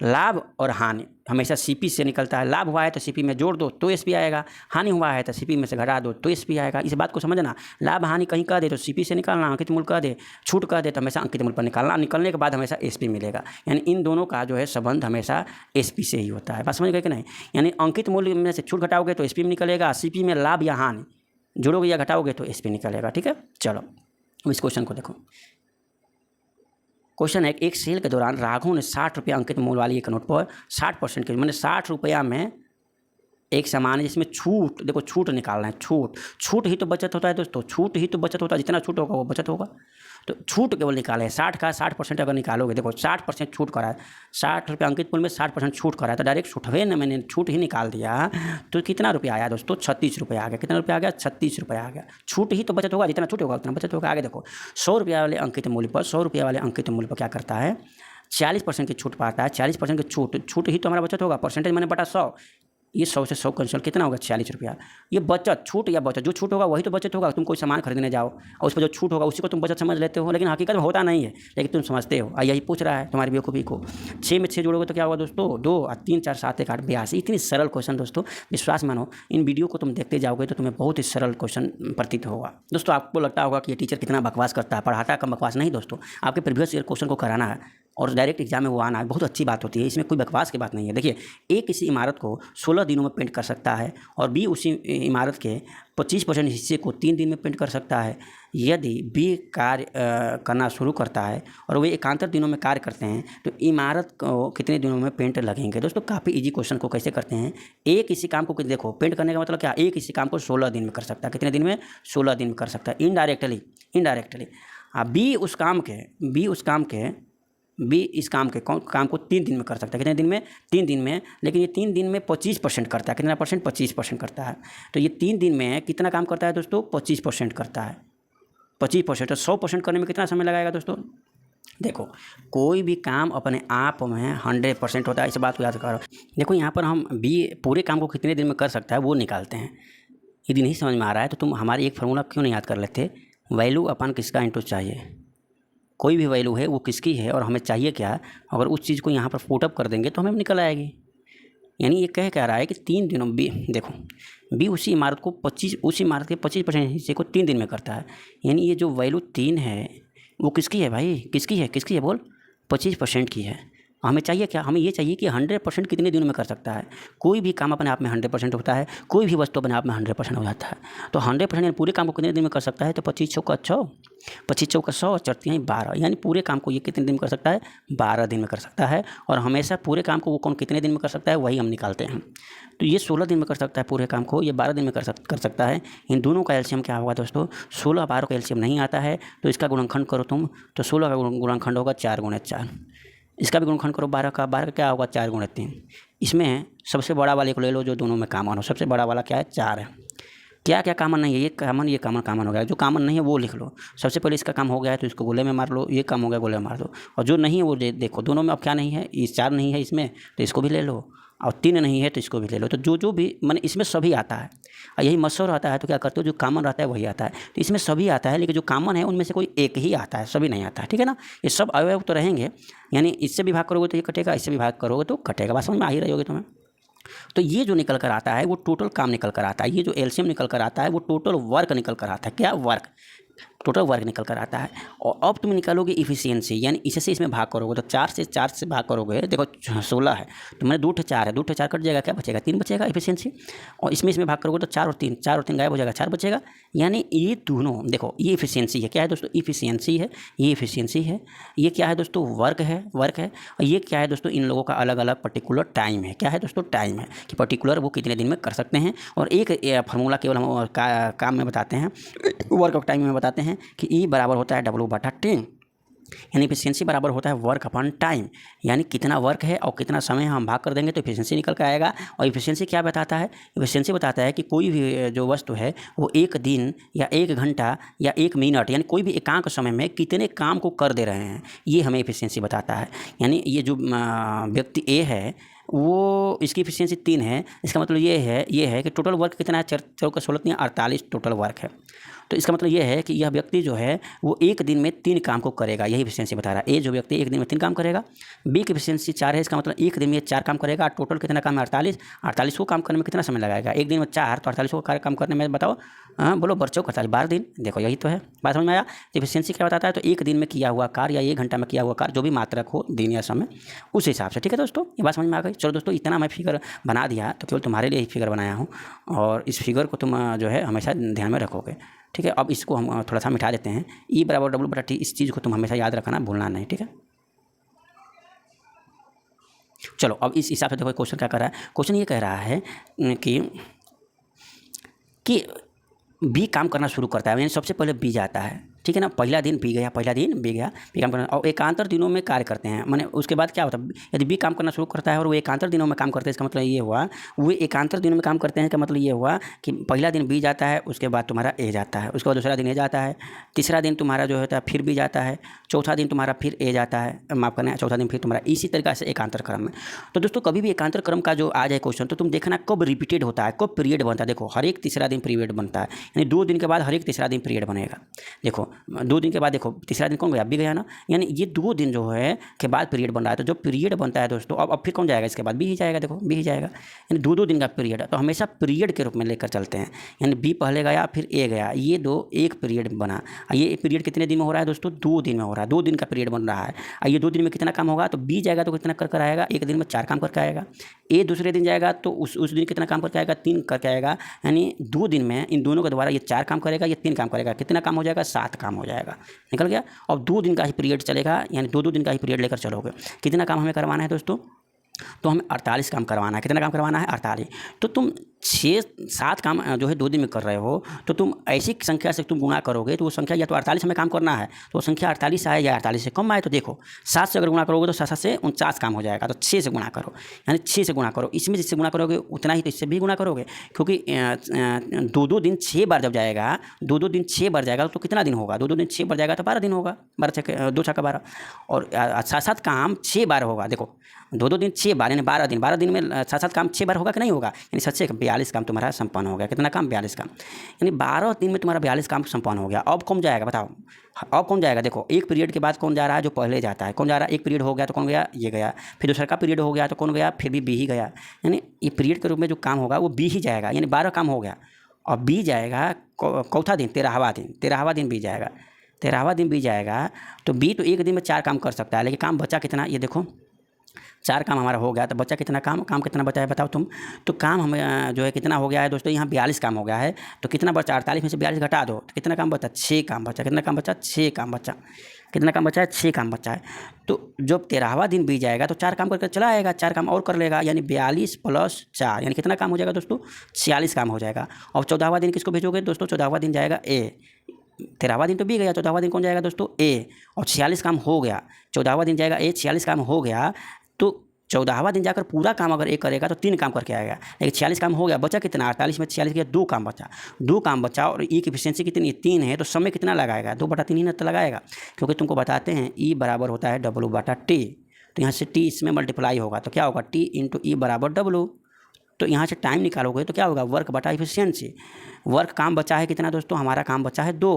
लाभ और हानि हमेशा CP से निकलता है। लाभ हुआ है तो CP में जोड़ दो तो SP आएगा, हानि हुआ है तो CP में से घटा दो तो SP आएगा। इस बात को समझना। लाभ हानि कहीं कह दे तो CP से निकालना, अंकित मूल्य कह दे, छूट कह दे तो हमेशा अंकित मूल्य पर निकालना। निकलने के बाद हमेशा SP मिलेगा। यानी इन दोनों का जो है संबंध हमेशा SP से ही होता है। बात समझ गए कि नहीं। यानी अंकित मूल्य में से छूट घटाओगे तो SP में निकलेगा, CP में लाभ या हानि जोड़ोगे या घटाओगे तो SP निकलेगा। ठीक है, चलो अब इस क्वेश्चन को देखो। क्वेश्चन है, एक सेल के दौरान राघव ने 60 रुपया अंकित मूल्य वाली एक नोट पर 60% के, मैंने 60 रुपया में एक सामान है जिसमें छूट, देखो छूट निकालना है, छूट ही तो बचत होता है दोस्तों, छूट ही तो बचत होता है, जितना छूट होगा वो बचत होगा। तो छूट केवल निकाले 60 का 60% अगर निकालोगे, देखो 60% छूट करा है, 60 रुपये अंकित मूल्य में 60% छूट करा है, तो डायरेक्ट छूटवे ना, मैंने छूट ही निकाल दिया तो कितना रुपया आया दोस्तों, 36 रुपये आ गया। कितना रुपया आ गया, 36 रुपये आ गया। छूट ही तो बचत होगा, जितना छूट होगा उतना बचत होगा। आगे देखो, 100 रुपया वाले अंकित मूल्य पर 100 रुपया वाले अंकित मूल्य पर क्या करता है, 40% की छूट पाता है। 40% की छूट ही तो हमारा बचत होगा, परसेंटेज मैंने बटा 100, ये 100 से 100 कैंसिल, कितना होगा, 40 रुपया। ये बचत, छूट या बचत, जो छूट होगा वही तो बचत होगा। तुम कोई सामान खरीदने जाओ और उस पर जो छूट होगा उसी को तुम बचत समझ लेते हो, लेकिन हकीकत में होता नहीं है, लेकिन तुम समझते हो। यही पूछ रहा है तुम्हारी बेवकूफ़ी को। 6 में 6 जोड़ोगे तो क्या होगा दोस्तों, 2 और 3 4 7 1 8 82। इतनी सरल क्वेश्चन दोस्तों, विश्वास मानो इन वीडियो को तुम देखते जाओगे तो तुम्हें बहुत ही सरल क्वेश्चन प्रतीत होगा। दोस्तों आपको लगता होगा कि ये टीचर कितना बकवास करता है, पढ़ाता कम बकवास नहीं दोस्तों, आपके प्रीवियस ईयर क्वेश्चन को कराना है और डायरेक्ट एग्जाम में वो आना है, बहुत अच्छी बात होती है, इसमें कोई बकवास की बात नहीं है। देखिए, ए किसी इमारत को 16 दिनों में पेंट कर सकता है और बी उसी इमारत के 25% हिस्से को 3 दिन में पेंट कर सकता है। यदि बी कार्य करना शुरू करता है और वे एकांतर दिनों में कार्य करते हैं तो इमारत को कितने दिनों में पेंट लगेंगे। दोस्तों काफ़ी इजी क्वेश्चन को कैसे करते हैं, ए किसी काम को देखो, पेंट करने का मतलब क्या, ए किसी काम को 16 दिन में कर सकता है। कितने दिन में, 16 दिन में कर सकता है, इनडायरेक्टली। बी इस काम के काम को 3 दिन में कर सकता है। कितने दिन में, 3 दिन में। लेकिन ये 3 दिन में 25% करता है। कितना परसेंट, 25% करता है। तो ये 3 दिन में कितना काम करता है दोस्तों, 25% करता है। 25%, तो 100% करने में कितना समय लगाएगा दोस्तों। देखो कोई भी काम अपने आप में 100% होता है, इस बात को याद करो। देखो यहाँ पर हम बी पूरे काम को कितने दिन में कर सकता है वो निकालते हैं। यदि नहीं समझ में आ रहा है तो तुम हमारी एक फार्मूला क्यों नहीं याद कर लेते, वैल्यू अपन किसका इंटू चाहिए, कोई भी वैल्यू है वो किसकी है और हमें चाहिए क्या, अगर उस चीज़ को यहाँ पर पुटअप कर देंगे तो हमें निकल आएगी। यानी ये कह रहा है कि 3 दिनों बी, देखो बी उसी इमारत के 25% हिस्से को 3 दिन में करता है। यानी ये जो वैल्यू 3 है वो किसकी है भाई, किसकी है बोल, 25% की है। हमें चाहिए क्या, हमें ये चाहिए कि 100% कितने दिनों में कर सकता है। कोई भी काम अपने आप में 100% होता है, कोई भी वस्तु अपने आप में 100% हो जाता है। तो 100% पूरे काम को कितने दिन में कर सकता है, तो 25 चौका 100 चढ़ती हैं 12, यानी पूरे काम को ये कितने दिन में कर सकता है, 12 दिन में कर सकता है। और हमेशा पूरे काम को वो कौन कितने दिन में कर सकता है, वही हम निकालते हैं। तो ये 16 दिन में कर सकता है पूरे काम को, ये 12 दिन में कर सकता है। इन दोनों का एलसीएम क्या होगा दोस्तों, 16 12 का एलसीएम नहीं आता है तो इसका गुणनखंड करो तुम, तो 16 का गुणनखंड होगा 4 × 4। इसका भी गुणनखंड करो 12 का क्या होगा, 4 × 3। इसमें सबसे बड़ा वाले को ले लो जो दोनों में कॉमन हो। सबसे बड़ा वाला क्या है, 4 है। क्या कॉमन नहीं है, ये कॉमन हो गया। जो कॉमन नहीं है वो लिख लो। सबसे पहले इसका काम हो गया है तो इसको गोले में मार लो, ये काम हो गया गोले में मार दो। और जो नहीं है वो देखो दोनों में अब क्या नहीं है, इस 4 नहीं है इसमें तो इसको भी ले लो, और 3 नहीं है तो इसको भी ले लो। तो जो भी मैंने इसमें सभी आता है, और यही मशहूर आता है तो क्या करते हो, जो कॉमन रहता है वही आता है। तो इसमें सभी आता है, लेकिन जो कॉमन है उनमें से कोई एक ही आता है, सभी नहीं आता है। ठीक है ना, ये सब अवयव तो रहेंगे, यानी इससे भी भाग करोगे तो ये कटेगा, इससे भी भाग करोगे तो कटेगा। बात समझ में आ ही रही होगी तुम्हें। तो ये जो निकल कर आता है वो टोटल काम निकल कर आता है। ये जो एलसीएम निकल कर आता है वो टोटल वर्क निकल कर आता है। क्या वर्क, टोटल वर्क निकल कर आता है। और अब तुम निकालोगे इफिशियंसी, यानी इससे इसमें भाग करोगे तो 4 से भाग करोगे। देखो 16 है तो मैंने 2 × 4 है, 2 × 4 कट जाएगा, क्या बचेगा, 3 बचेगा इफिशियंसी। और इसमें भाग करोगे तो 4 और 3 गायब हो जाएगा, 4 बचेगा। यानी ये दोनों देखो, ये इफिशियंसी है, क्या है दोस्तों, इफिशियंसी है, ये इफिशियंसी है। ये क्या है दोस्तों, वर्क है। और ये क्या है दोस्तों, इन लोगों का अलग अलग पर्टिकुलर टाइम है। क्या है दोस्तों, टाइम है कि पर्टिकुलर वो कितने दिन में कर सकते हैं। और एक फार्मूला केवल हम काम में बताते हैं, वर्क ऑफ टाइम में बताते हैं कि E बराबर होता है W/T, यानी एफिशिएंसी बराबर होता है वर्क अपॉन टाइम। यानी कितना वर्क है और कितना समय हम भाग कर देंगे तो एफिशिएंसी निकल कर आएगा। और एफिशिएंसी क्या बताता है, एफिशिएंसी बताता है कि कोई भी जो वस्तु है वो 1 दिन या 1 घंटा या 1 मिनट, यानी कोई भी एकांक समय में कितने काम को कर दे रहे हैं, ये हमें एफिशिएंसी बताता है। यानी ये जो व्यक्ति ए है वो, इसकी एफिशिएंसी 3 है। इसका मतलब ये है कि टोटल वर्क कितना है, 4 × 16 48 टोटल वर्क है। तो इसका मतलब ये है कि यह व्यक्ति जो है वो 1 दिन में 3 काम को करेगा, यही एफिशिएंसी बता रहा है। ए जो व्यक्ति 1 दिन में 3 काम करेगा। बी की एफिशिएंसी 4 है, इसका मतलब 1 दिन में 4 काम करेगा। टोटल कितना काम है, 48 को काम करने में कितना समय लगाएगा, 1 दिन में 4 तो 48 को काम करने में बताओ, हाँ बोलो बच्चों, 12 दिन। देखो यही तो है, बात समझ में आया। एफिशिएंसी क्या बताता है, तो 1 दिन में किया हुआ कार्य या 1 घंटा में किया हुआ कार्य, जो भी मात्रक हो दिन या समय, उस हिसाब से। ठीक है दोस्तों, ये बात समझ में आ गई। चलो दोस्तों, इतना मैं फिगर बना दिया तो केवल तुम्हारे लिए ही फिगर बनाया हूँ, और इस फिगर को तुम जो है हमेशा ध्यान में रखोगे, ठीक है। अब इसको हम थोड़ा सा मिटा देते हैं। E बराबर W बटा T, इस चीज़ को तुम हमेशा याद रखना, भूलना नहीं, ठीक है। चलो अब इस हिसाब से देखो क्वेश्चन क्या कर रहा है। क्वेश्चन ये कह रहा है कि बी काम करना शुरू करता है, यानी सबसे पहले बी जाता है, ठीक है ना। पहला दिन बी गया, बी काम करना, और एकांतर दिनों में कार्य करते हैं। माने उसके बाद क्या होता है, यदि बी काम करना शुरू करता है और वो एकांतर दिनों में काम करते हैं, इसका मतलब ये हुआ वो एकांतर दिनों में काम करते हैं, का मतलब ये हुआ कि पहला दिन बी जाता है, उसके बाद तुम्हारा ए जाता है, उसके बाद दूसरा दिन ए जाता है, तीसरा दिन तुम्हारा जो होता है फिर बी जाता है, चौथा दिन तुम्हारा फिर ए जाता है, माफ़ करना, चौथा दिन फिर तुम्हारा, इसी तरीक़े से एकांतर क्रम में। तो दोस्तों कभी भी एकांतर क्रम का जो आ जाए क्वेश्चन, तो तुम देखना कब रिपीटेड होता है, कब पीरियड बनता है। देखो हर एक तीसरा दिन पीरियड बनता है, यानी 2 दिन के बाद हर एक तीसरा दिन पीरियड बनेगा। देखो 2 दिन के बाद देखो तीसरा दिन कौन गया, बी गया ना, यानी ये 2 दिन जो है के बाद पीरियड बन रहा है। तो जो पीरियड बनता है दोस्तों, अब फिर कौन जाएगा, इसके बाद बी ही जाएगा। देखो बी ही जाएगा, यानी 2-2 दिन का पीरियड है, तो हमेशा पीरियड के रूप में लेकर चलते हैं, यानी बी पहले गया फिर ए गया, ये 2 एक पीरियड बना। ये पीरियड कितने दिन में हो रहा है दोस्तों, 2 दिन में हो रहा है, 2 दिन का पीरियड बन रहा है। ये 2 दिन में कितना काम होगा, तो बी जाएगा तो कितना कर आएगा, एक दिन में 4 काम करके आएगा। ए दूसरे दिन जाएगा तो उस दिन कितना काम करके आएगा, 3 करके आएगा, यानी 2 दिन में इन दोनों के द्वारा ये 4 काम करेगा, ये 3 काम करेगा, कितना काम हो जाएगा, 7 काम हो जाएगा, निकल गया। और 2 दिन का ही पीरियड चलेगा, यानी 2-2 दिन का ही पीरियड लेकर चलोगे। कितना काम हमें करवाना है दोस्तों, तो हमें 48 काम करवाना है। कितना काम करवाना है, 48। तो तुम 6-7 काम जो है 2 दिन में कर रहे हो, तो तुम ऐसी संख्या से तुम गुणा करोगे तो वो संख्या या तो 48 हमें काम करना है, तो वो संख्या 48 आए या 48 से कम आए। तो देखो 7 से अगर गुणा करोगे तो 7 से 49 काम हो जाएगा, तो 6 से गुणा करो, यानी 6 से गुणा करो। इसमें जिससे गुणा करोगे उतना ही तो इससे भी गुणा करोगे, क्योंकि 2-2 दिन 6 बार जब जाएगा, 2-2 दिन 6 बार जाएगा तो कितना दिन होगा, 2-2 दिन 6 बार जाएगा तो 12 दिन होगा, 2 छक्का 12, और 7-7 काम 6 बार होगा। देखो 2-2 दिन 6 बार, यानी 12 दिन में 7-7 काम 6 बार होगा कि नहीं होगा, यानी 7 से 42 काम तुम्हारा संपन्न हो गया। कितना काम, 42 काम, यानी 12 दिन में तुम्हारा 42 काम संपन्न हो गया। अब कौन जाएगा बताओ, अब कौन जाएगा, देखो एक पीरियड के बाद कौन जा रहा है, जो पहले जाता है, कौन जा रहा है, एक पीरियड हो गया तो कौन गया, ये गया, फिर दूसरा का पीरियड हो गया तो कौन गया, फिर भी बी ही गया, यानी ये पीरियड के रूप में जो काम होगा वो बी ही जाएगा, यानी 12 काम हो गया। और बी जाएगा चौथा दिन, 13वां दिन बी जाएगा, 13वां दिन बी जाएगा। तो बी तो एक दिन में 4 काम कर सकता है, लेकिन काम बचा कितना, ये देखो 4 काम हमारा हो गया, तो बचा कितना काम कितना बचा है बताओ तुम। तो काम हमें जो है कितना हो गया है दोस्तों, यहाँ 42 काम हो गया है, तो कितना बचा, 48 में से 42 घटा दो तो कितना काम बचा, 6 काम बचा। कितना काम बचा, 6 काम बचा। कितना काम बचा है, 6 काम बचा है। तो जब 13वां दिन बीत जाएगा तो 4 काम करके चला आएगा, 4 काम और कर लेगा, यानी 42 + 4, यानी कितना काम हो जाएगा दोस्तों, 46 काम हो जाएगा। और 14वां दिन किसको भेजोगे दोस्तों, 14वां दिन जाएगा ए। 13वां दिन तो बी गया, 14वां दिन कौन जाएगा दोस्तों, ए। और 46 काम हो गया, 14वां दिन जाएगा ए, 46 काम हो गया। तो 14वां दिन जाकर पूरा काम अगर ए करेगा तो 3 काम करके आएगा, लेकिन 46 काम हो गया, बचा कितना, 48 में 46 गया, 2 काम बचा, 2 काम बचा। और ई की एफिशिएंसी कितनी, 3 है, तो समय कितना लगाएगा, 2/3 ही ना तो लगाएगा, क्योंकि तुमको बताते हैं ई बराबर होता है W/T। तो यहाँ से T इसमें मल्टीप्लाई होगा तो क्या होगा, T × E = W। तो यहाँ से टाइम निकालोगे तो क्या होगा, वर्क बटा एफिशिएंसी। वर्क काम बचा है कितना दोस्तों, हमारा काम बचा है 2,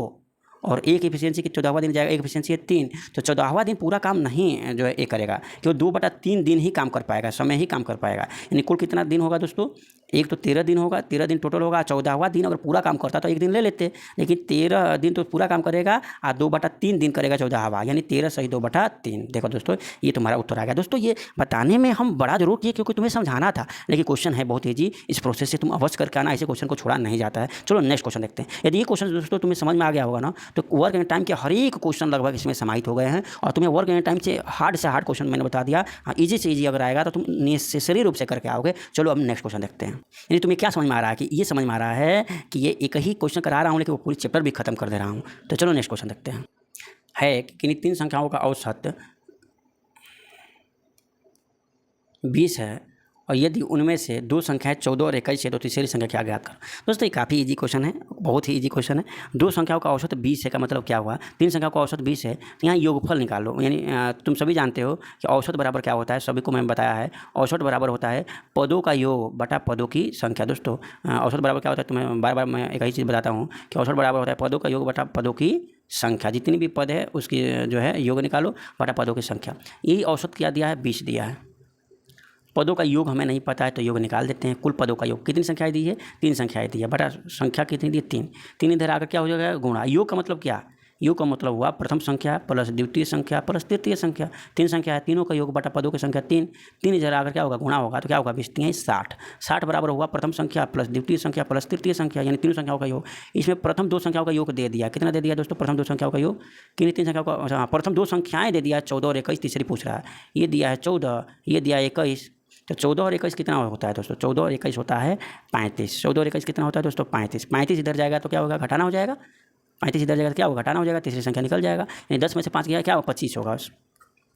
और एक एफिशिएंसी की 14वां दिन जाएगा, एक एफिशिएंसी है 3। तो 14वां दिन पूरा काम नहीं जो है ए करेगा, क्योंकि 2/3 दिन ही काम कर पाएगा, समय ही काम कर पाएगा। यानी कुल कितना दिन होगा दोस्तों, एक तो 13 दिन होगा, 13 दिन टोटल होगा। 14वां दिन अगर पूरा काम करता तो एक दिन ले लेते, लेकिन 13 दिन तो पूरा काम करेगा और 2/3 दिन करेगा 14वां, यानी 13 सही 2/3। देखो दोस्तों ये तुम्हारा उत्तर आ गया। दोस्तों ये बताने में हम बड़ा जरूर किए क्योंकि तुम्हें समझाना था, लेकिन क्वेश्चन है बहुत ईजी, इस प्रोसेस से तुम अवश्य करके आना, ऐसे क्वेश्चन को छोड़ा नहीं जाता है। चलो नेक्स्ट क्वेश्चन देखते हैं। यदि ये क्वेश्चन दोस्तों तुम्हें समझ में आ गया होगा ना, तो वर्क एंड टाइम के हर एक क्वेश्चन लगभग इसमें समाहित हो गए हैं, और तुम्हें वर्क एंड टाइम से हार्ड क्वेश्चन मैंने बता दिया। ईजी से ईजी अगर आएगा तो तुम नेसेसरी रूप से करके आओगे। चलो अब नेक्स्ट क्वेश्चन देखते हैं। यानी तुम्हें क्या समझ में आ रहा है, कि ये समझ में आ रहा है कि ये एक ही क्वेश्चन करा रहा हूँ लेकिन वो पूरी चैप्टर भी खत्म कर दे रहा हूँ। तो चलो नेक्स्ट क्वेश्चन देखते हैं। है कि किन्हीं 3 संख्याओं का औसत 20 है, और यदि उनमें से 2 संख्याएं 14 और 21 है तो तीसरी संख्या क्या ज्ञात करो। दोस्तों ये काफ़ी इजी क्वेश्चन है, बहुत ही इजी क्वेश्चन है। 2 संख्याओं का औसत 20 है का मतलब क्या हुआ, 3 संख्याओं का औसत 20 है, तो यहाँ योगफल निकालो। यानी तुम सभी जानते हो कि औसत बराबर क्या होता है, सभी को मैंने बताया है। औसत बराबर होता है पदों का योग बटा पदों की संख्या। दोस्तों औसत बराबर क्या होता है, तुम्हें बार बार मैं एक ही चीज़ बताता हूँ कि औसत बराबर होता है पदों का योग बटा पदों की संख्या। जितनी भी पद है उसकी जो है योग निकालो बटा पदों की संख्या। यही औसत क्या दिया है, 20 दिया है। पदों का योग हमें नहीं पता है तो योग निकाल देते हैं। कुल पदों का योग कितनी संख्याएं दी है, 3 संख्याएं दी है, बटा संख्या कितनी दी है, 3 इधर आकर क्या हो जाएगा, गुणा। योग का मतलब क्या, योग का मतलब हुआ प्रथम संख्या प्लस द्वितीय संख्या प्लस तृतीय संख्या। 3 संख्या है, तीनों का योग बटा पदों की संख्या 3। 3 इधर आकर क्या होगा, गुणा होगा, तो क्या होगा 20 60। 60 बराबर हुआ प्रथम संख्या प्लस द्वितीय संख्या प्लस तृतीय संख्या, यानी तीनों संख्याओं का योग। इसमें प्रथम 2 संख्याओं का योग दे दिया, कितना दे दिया दोस्तों, प्रथम 2 संख्याओं का योग, किन 3 संख्याओं का, प्रथम 2 संख्याएँ दे दिया 14 और 21। तीसरी पूछ रहा है, ये दिया है 14, ये दिया 21, तो 14 और 21 कितना होता है दोस्तों, 14 और 21 होता है 35। 14 और 21 कितना होता है दोस्तों, 35। 35 इधर जाएगा तो क्या होगा, घटाना हो जाएगा। 35 इधर जाएगा तो क्या होगा, घटाना हो जाएगा, तीसरी संख्या निकल जाएगा, यानी 10 में से 5 गया क्या होगा, 25 होगा।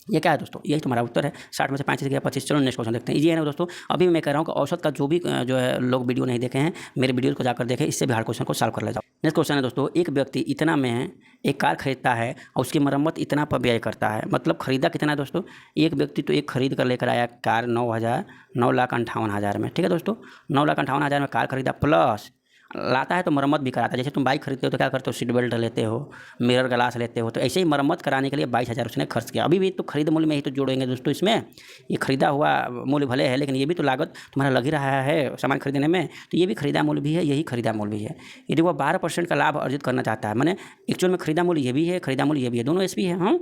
ये क्या है दोस्तों, यही तुम्हारा उत्तर है। 60 में से 35 गया 25। चलो नेक्स्ट क्वेश्चन देखते हैं। ये है ना दोस्तों, अभी मैं कह रहा हूँ कि औसत का जो भी जो है लोग वीडियो नहीं देखे हैं, मेरे वीडियो को जाकर देखें, इससे भी हार्ड क्वेश्चन को सॉल्व कर ले जाओ। नेक्स्ट क्वेश्चन है दोस्तों, एक व्यक्ति इतना में एक कार खरीदता है और उसकी मरम्मत इतना पर व्यय करता है। मतलब खरीदा कितना है दोस्तों, एक व्यक्ति तो एक खरीद कर लेकर आया कार 9,58,000 में, ठीक है दोस्तों। 9,58,000 में कार खरीदा, प्लस लाता है तो मरम्मत भी कराता है। जैसे तुम बाइक खरीदते हो तो क्या करते हो, सीट बेल्ट लेते हो, मिरर ग्लास लेते हो, तो ऐसे ही मरम्मत कराने के लिए 22,000 उसने खर्च किया। अभी भी तो खरीद मूल्य में ही तो जोड़ेंगे दोस्तों इसमें, ये खरीदा हुआ मूल्य भले है लेकिन ये भी तो लागत तुम्हारा लग ही रहा है सामान खरीदने में, तो ये भी खरीदा मूल्य भी है, यही खरीदा मूल्य भी है। यदि वह 12% का लाभ अर्जित करना चाहता है, मैंने एक्चुअल में खरीदा मूल्य ये भी है, खरीदा मूल्य ये भी है, दोनों एसपी है, हम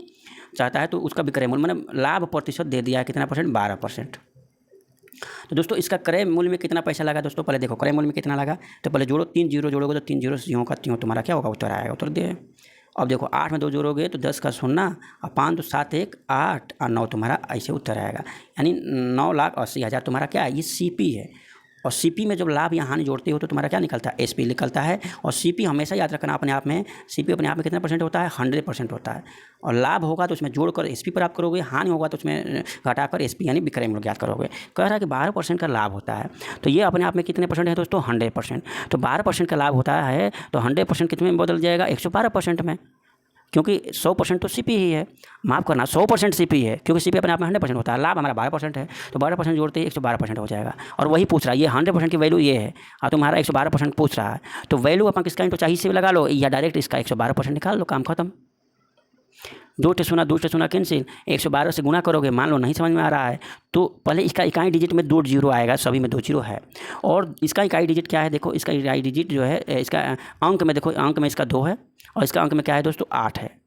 चाहता है तो उसका विक्रय मूल्य मैंने लाभ प्रतिशत दे दिया है, कितना परसेंट, 12%। तो दोस्तों इसका क्रय मूल्य में कितना पैसा लगा दोस्तों, पहले देखो क्रय मूल्य में कितना लगा, तो पहले जोड़ो, 3 जीरो जोड़ोगे तो 3 जीरो त्यों का त्यों तुम्हारा क्या होगा, उत्तर आएगा, उत्तर दे। अब देखो 8 में 2 जोड़ोगे तो 10 का 0 और 5 तो 7 1 8 और 9 तुम्हारा ऐसे उत्तर आएगा, यानी 9,80,000 तुम्हारा क्या है, ये सीपी है। और सीपी में जब लाभ या हानि जोड़ते हो तो तुम्हारा क्या निकलता है, एसपी निकलता है। और सीपी हमेशा याद रखना अपने आप में, सीपी अपने आप में कितना परसेंट होता है, 100% होता है। और लाभ होगा तो उसमें जोड़कर एसपी प्राप्त करोगे, हानि होगा तो उसमें घटाकर एसपी यानी विक्रय मूल्य ज्ञात करोगे। कह रहा है कि 12% का लाभ होता है, तो ये अपने आप में कितने परसेंट है दोस्तों, 100%। तो 12% का लाभ होता है तो 100% कितने में बदल जाएगा, 112% में, क्योंकि 100% तो सीपी ही है, माफ़ करना 100% सीपी है, क्योंकि सीपी अपने आप में 100% होता है, लाभ हमारा 12% है, तो 12% जोड़ते ही 112% हो जाएगा। और वही पूछ रहा है, ये 100% की वैल्यू ये है और तुम्हारा 112% पूछ रहा है, तो वैल्यू अपन किसका इंटू चाहिए से लगा लो या डायरेक्ट इसका 112% निकाल लो, काम खत्म। 2 से सुना कैंसिल, 112 से गुणा करोगे, मान लो नहीं समझ में आ रहा है तो पहले इसका इकाई डिजिट में 2 जीरो आएगा, सभी में 2 जीरो है। और इसका इकाई डिजिट क्या है, देखो इसका इकाई डिजिट जो है, इसका अंक में देखो, अंक में इसका 2 है और इसका अंक में क्या है दोस्तों, 8 है।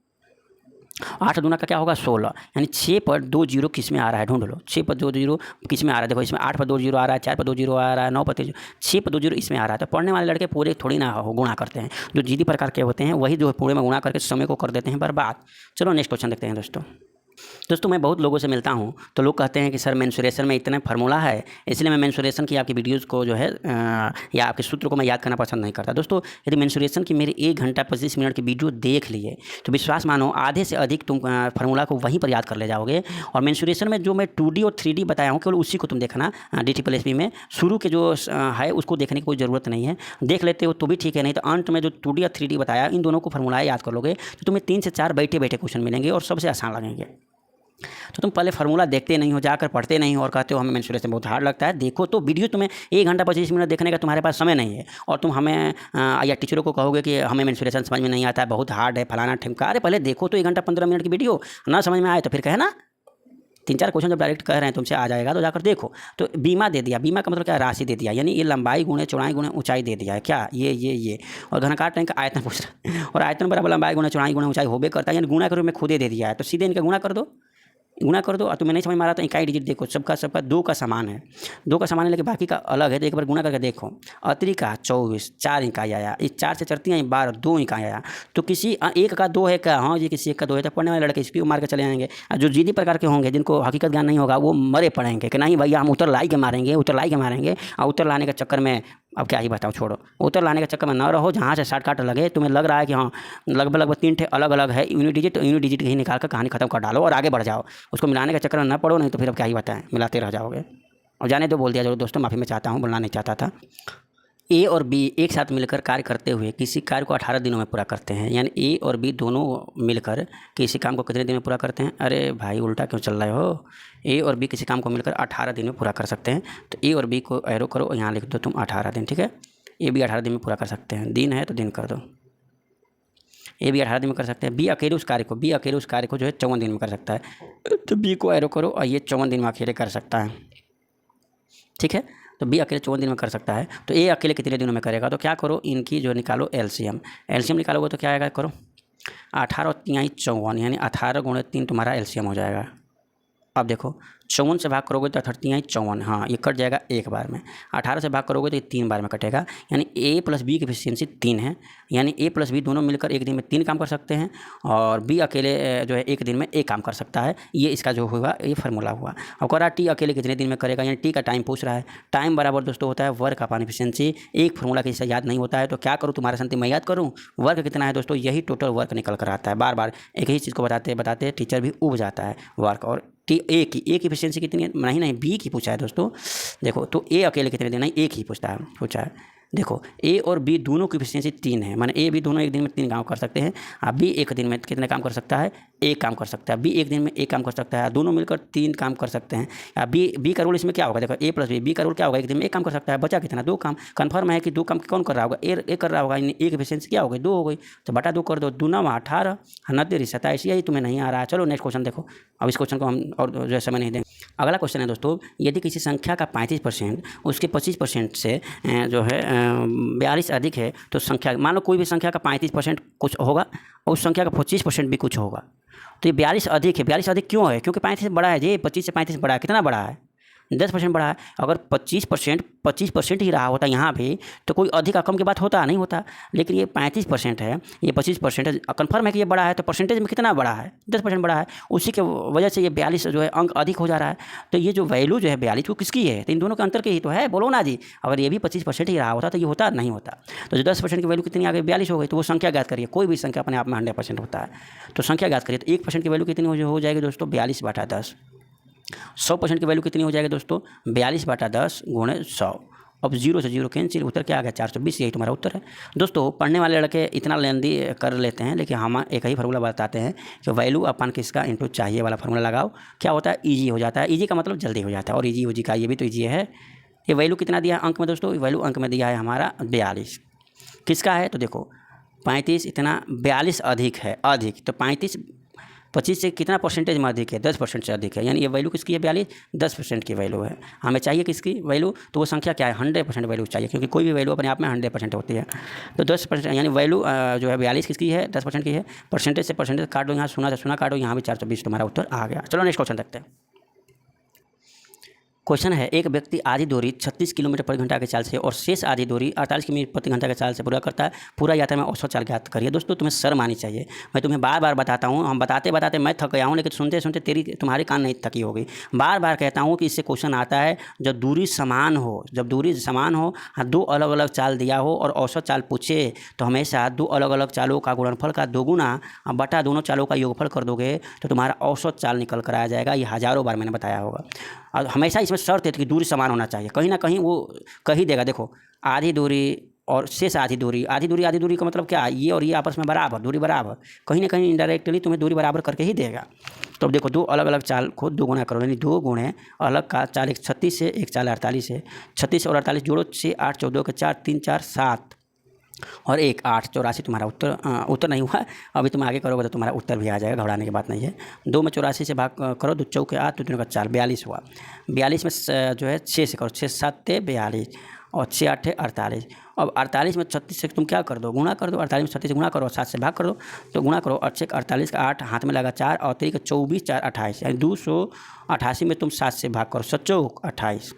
8 दूना का क्या होगा 16, यानी 6 पर 2 जीरो किस में आ रहा है, ढूंढ लो। 6 पर 2 जीरो किस में आ रहा है, देखो इसमें 8 पर 2 जीरो आ रहा है, 4 पर 2 जीरो आ रहा है, 9 पर 3, 6 पर 2 जीरो इसमें आ रहा है। तो पढ़ने वाले लड़के पूरे थोड़ी ना गुणा करते हैं, जो जिद्दी प्रकार के होते हैं वही जो है पूरे में गुणा करके समय को कर देते हैं बर्बाद। चलो नेक्स्ट क्वेश्चन देखते हैं दोस्तों मैं बहुत लोगों से मिलता हूं तो लोग कहते हैं कि सर मेंसुरेशन में इतना फार्मूला है, इसलिए मैं मेंसुरेशन की आपकी वीडियोस को जो है या आपके सूत्र को मैं याद करना पसंद नहीं करता। दोस्तों यदि मेंसुरेशन की मेरी 1 घंटा 25 मिनट की वीडियो देख लिए तो विश्वास मानो आधे से अधिक तुम फार्मूला को वहीं पर याद कर ले जाओगे। और मेंसुरेशन में जो मैं 2D और 3D बताया हूँ केवल उसी को तुम देखना, DTPLSB में शुरू के जो है उसको देखने की कोई ज़रूरत नहीं है, देख लेते हो तो भी ठीक है, नहीं तो अंत में जो 2D और 3D बताया इन दोनों को फार्मूला याद कर लोगे तो तुम्हें 3 से 4 बैठे बैठे क्वेश्चन मिलेंगे और सबसे आसान लगेंगे। तो तुम पहले फार्मूला देखते नहीं हो, जाकर पढ़ते नहीं हो और कहते हो हमें मेंसुरेशन बहुत हार्ड लगता है। देखो तो वीडियो तुम्हें 1 घंटा 25 मिनट देखने का तुम्हारे पास समय नहीं है और तुम हमें या टीचरों को कहोगे कि हमें मेंसुरेशन समझ में नहीं आता है, बहुत हार्ड है, फलाना ठिमका। अरे पहले देखो तो 1 घंटा 15 मिनट की वीडियो, ना समझ में आए तो फिर कहना। 3-4 क्वेश्चन जब डायरेक्ट कह रहे हैं तुमसे आ जाएगा तो जाकर देखो। तो बीमा दे दिया, बीमा का मतलब क्या, राशि दे दिया, यानी ये लंबाई गुणे चौड़ाई गुणे ऊंचाई दे दिया है, क्या ये। और घनाकार टैंक का आयतन पूछ रहा है और आयतन बराबर लंबाई गुणे चौड़ाई गुणे ऊंचाई होबे करता है, यानी गुणा के रूप में खुदे दे दिया है, तो सीधे इनका गुणा कर दो। और तुम्हें नहीं समझ में आ रहा तो इकाई डिजिट देखो, सबका 2 का समान है, 2 का समान है लेकिन बाकी का अलग है, तो एक बार गुणा करके देखो। अतरी का 24, 4 इकाई आया, इस 4 से चढ़ती हैं 12, 2 इकाई आया। तो किसी एक का 2 है क्या, हाँ जी किसी एक का 2 है, तो पढ़ने वाले लड़के इसकी मार के चले आएंगे। और जो जिद्दी प्रकार के होंगे जिनको हकीकत ज्ञान नहीं होगा वो मरे पड़ेंगे कि नहीं भैया हम उत्तर लाई के मारेंगे और उत्तर लाने के चक्कर में अब क्या ही बताऊँ, छोड़ो। उत्तर लाने के चक्कर में न रहो, जहाँ से शॉर्टकट लगे, तुम्हें लग रहा है कि हाँ लगभग 3 ठे अलग अलग है यूनिट डिजिट ही निकाल कर कहानी खत्म कर डालो और आगे बढ़ जाओ। उसको मिलाने के चक्कर में न पड़ो, नहीं तो फिर अब क्या ही बताएं, मिलाते रह जाओगे। और जाने तो बोल दिया जरूर दोस्तों, माफ़ी मैं चाहता हूँ, बोलना नहीं चाहता था। ए और बी एक साथ मिलकर कार्य करते हुए किसी कार्य को 18 दिनों में पूरा करते हैं, यानी ए और बी दोनों मिलकर किसी काम को कितने दिन में पूरा करते हैं। अरे भाई उल्टा क्यों चल रहे हो, ए और बी किसी काम को मिलकर 18 दिन में पूरा कर सकते हैं। तो ए और बी को एरो करो, यहाँ लिख दो तुम 18 दिन, ठीक है। ए बी 18 दिन में पूरा कर सकते हैं, दिन है तो दिन कर दो। ए बी 18 दिन में कर सकते हैं। बी अकेले उस कार्य को जो है 54 दिन में कर सकता है, तो बी को एरो करो और ये 54 दिन में अकेले कर सकता है, ठीक है। तो बी अकेले 54 दिन में कर सकता है, तो ए अकेले कितने दिनों में करेगा। तो क्या करो, इनकी जो निकालो एलसीएम निकालोगे तो क्या आएगा, करो 18 और 3 54, यानी 18 गुणे 3 तुम्हारा एलसीएम हो जाएगा। अब देखो 54 से भाग करोगे तो 38 54, हाँ ये कट जाएगा एक बार में। 18 से भाग करोगे तो ये 3 बार में कटेगा, यानी ए प्लस बी की एफिशिएंसी 3 है, यानी ए प्लस बी दोनों मिलकर एक दिन में 3 काम कर सकते हैं और बी अकेले जो है एक दिन में एक काम कर सकता है। ये इसका जो हुआ ये फार्मूला हुआ। अब कह रहा टी अकेले कितने दिन में करेगा, यानी टी का टाइम पूछ रहा है। टाइम बराबर दोस्तों होता है वर्क अपॉन एफिशिएंसी। एक फार्मूला किसी से याद नहीं होता है तो क्या करूँ तुम्हारे साथ मैं याद करूँ। वर्क कितना है दोस्तों, यही टोटल वर्क निकल कर आता है। बार बार एक ही चीज़ को बताते बताते टीचर भी उब जाता है। वर्क और टी ए की एफिशिएंसी कितनी है, नहीं बी की पूछा है दोस्तों। देखो तो ए अकेले कितने दिन, नहीं एक ही पूछा है। देखो ए और बी दोनों की एफिशिएंसी 3 है, माने ए बी दोनों एक दिन में 3 काम कर सकते हैं। अब बी एक दिन में कितने काम कर सकता है, एक काम कर सकता है। बी एक दिन में एक काम कर सकता है, दोनों मिलकर 3 काम कर सकते हैं। अब बी का रूल इसमें क्या होगा, देखो ए प्लस बी का रूल क्या होगा, एक दिन में एक काम कर सकता है। बचा कितना, 2 काम। कन्फर्म है कि 2 काम कौन कर रहा होगा, ए कर रहा होगा, यानी एक एफिशिएंसी क्या हो गई, 2 हो गई। तो बटा 2 कर दो, 2 9 18 90 27। यही तुम्हें नहीं आ रहा है। चलो नेक्स्ट क्वेश्चन देखो। अब इस क्वेश्चन को हम और जो है समय नहीं देंगे। अगला क्वेश्चन है दोस्तों, यदि किसी संख्या का 35% उसके 25% से जो है 42 अधिक है तो संख्या, मान लो कोई भी संख्या का 35% कुछ होगा और उस संख्या का 25% भी कुछ होगा, तो ये 42 अधिक है। 42 अधिक क्यों है, क्योंकि 35 से बड़ा है जी। 25 से 35 बड़ा है, कितना बड़ा है, 10% बढ़ा है। अगर 25% ही रहा होता यहाँ भी तो कोई अधिक कम की बात होता नहीं होता, लेकिन ये 35% है, ये 25% है। कन्फर्म है कि ये बड़ा है, तो परसेंटेज में कितना बड़ा है, 10% बड़ा है। उसी के वजह से ये 42 जो है अंक अधिक हो जा रहा है। तो ये जो वैल्यू जो है 42 वो किसकी है, तो इन दोनों के अंतर की ही तो है, बोलो ना जी। अगर ये भी 25% ही रहा होता तो ये होता नहीं होता। तो जो 10% की वैल्यू कितनी आ गई, 42 हो गई। तो वो संख्या ज्ञात करिए, कोई भी संख्या अपने आप में 100% होता है तो संख्या ज्ञात करिए। तो 1% की वैल्यू कितनी हो जाएगी दोस्तों, 42/10। 100% की वैल्यू कितनी हो जाएगी दोस्तों, 42/10 गुणे 100। अब 0 से 0 कैंसिल, उत्तर क्या आ गया, 420। यही तुम्हारा उत्तर है दोस्तों। पढ़ने वाले लड़के इतना लेंदी कर लेते हैं, लेकिन हम एक ही फार्मूला बताते हैं कि वैल्यू अपन किसका इंटू चाहिए वाला फार्मूला लगाओ, क्या होता है, ईजी हो जाता है। ईजी का मतलब जल्दी हो जाता है, और ईजी का ये भी तो ईजी है। ये वैल्यू कितना दिया है अंक में दोस्तों, वैल्यू अंक में दिया है हमारा 42। किसका है, तो देखो 35 इतना 42 अधिक है, अधिक तो 35 25 से कितना परसेंटेज में अधिक है, 10% से अधिक है, यानी ये वैल्यू किसकी है, 42 10% की वैल्यू है। हमें चाहिए किसकी वैल्यू, तो वो संख्या क्या है, 100% वैल्यू चाहिए, क्योंकि कोई भी वैल्यू अपने आप में 100% होती है। तो 10% यानी वैल्यू जो है 42 किसकी है, 10% की है। परसेंटेज से परसेंटेज काट दो, यहाँ 0 से 0 काटो, यहाँ भी 420 तुम्हारा उत्तर आ गया। चलो नेक्स्ट क्वेश्चन देखते हैं। क्वेश्चन है, एक व्यक्ति आधी दूरी 36 किलोमीटर प्रति घंटा के चाल से और शेष आधी दूरी 48 किलोमीटर प्रति घंटा के चाल से पूरा करता है। पूरा यात्रा में औसत चाल ज्ञात करिए। दोस्तों तुम्हें शर्म आनी चाहिए, मैं तुम्हें बार बार बताता हूँ, हम बताते बताते मैं थक गया हूँ, लेकिन सुनते सुनते तुम्हारी कान नहीं थकी होगी। बार बार कहता हूँ कि इससे क्वेश्चन आता है जब दूरी समान हो, जब दूरी समान हो, 2 अलग अलग चाल दिया हो और औसत चाल पूछे, तो हमेशा 2 अलग अलग चालों का गुणनफल का दोगुना बटा दोनों चालों का योगफल कर दोगे तो तुम्हारा औसत चाल निकल कर आ जाएगा। ये हज़ारों बार मैंने बताया होगा। और हमेशा इसमें शर्त है कि दूरी समान होना चाहिए, कहीं ना कहीं वो कही देगा। देखो आधी दूरी और शेष आधी दूरी, आधी दूरी का मतलब क्या है, ये और ये आपस में बराबर, दूरी बराबर, कहीं ना कहीं इनडायरेक्टली तुम्हें दूरी बराबर करके ही देगा। तो अब देखो 2 अलग अलग चाल को 2 गुना करो, यानी 2 गुणे अलग का चाल, एक 36 है, एक चाल 48 है। 36 और 48 जोड़ो, 6 8 14 के 4 3 4 7 और 1 8 84 तुम्हारा उत्तर नहीं हुआ। अभी तुम आगे करोगे तो तुम्हारा उत्तर भी आ जाएगा, घबराने की बात नहीं है। 2 में 84 से भाग करो, 2 चौके 8, 2 3 का 4, 42 हुआ। 42 में जो है 6 से करो, 6 7 42 और 6 8 48। अब 48 में 36 से तुम क्या कर दो, गुणा कर दो। 48 में 36 से गुणा करो, 7 से भाग कर दो, तो गुणा करो। 48 का 8 हाथ में लगा 4 और 3 का 24 4 28, यानी 288 में तुम 7 से भाग करो, 7 चौक 28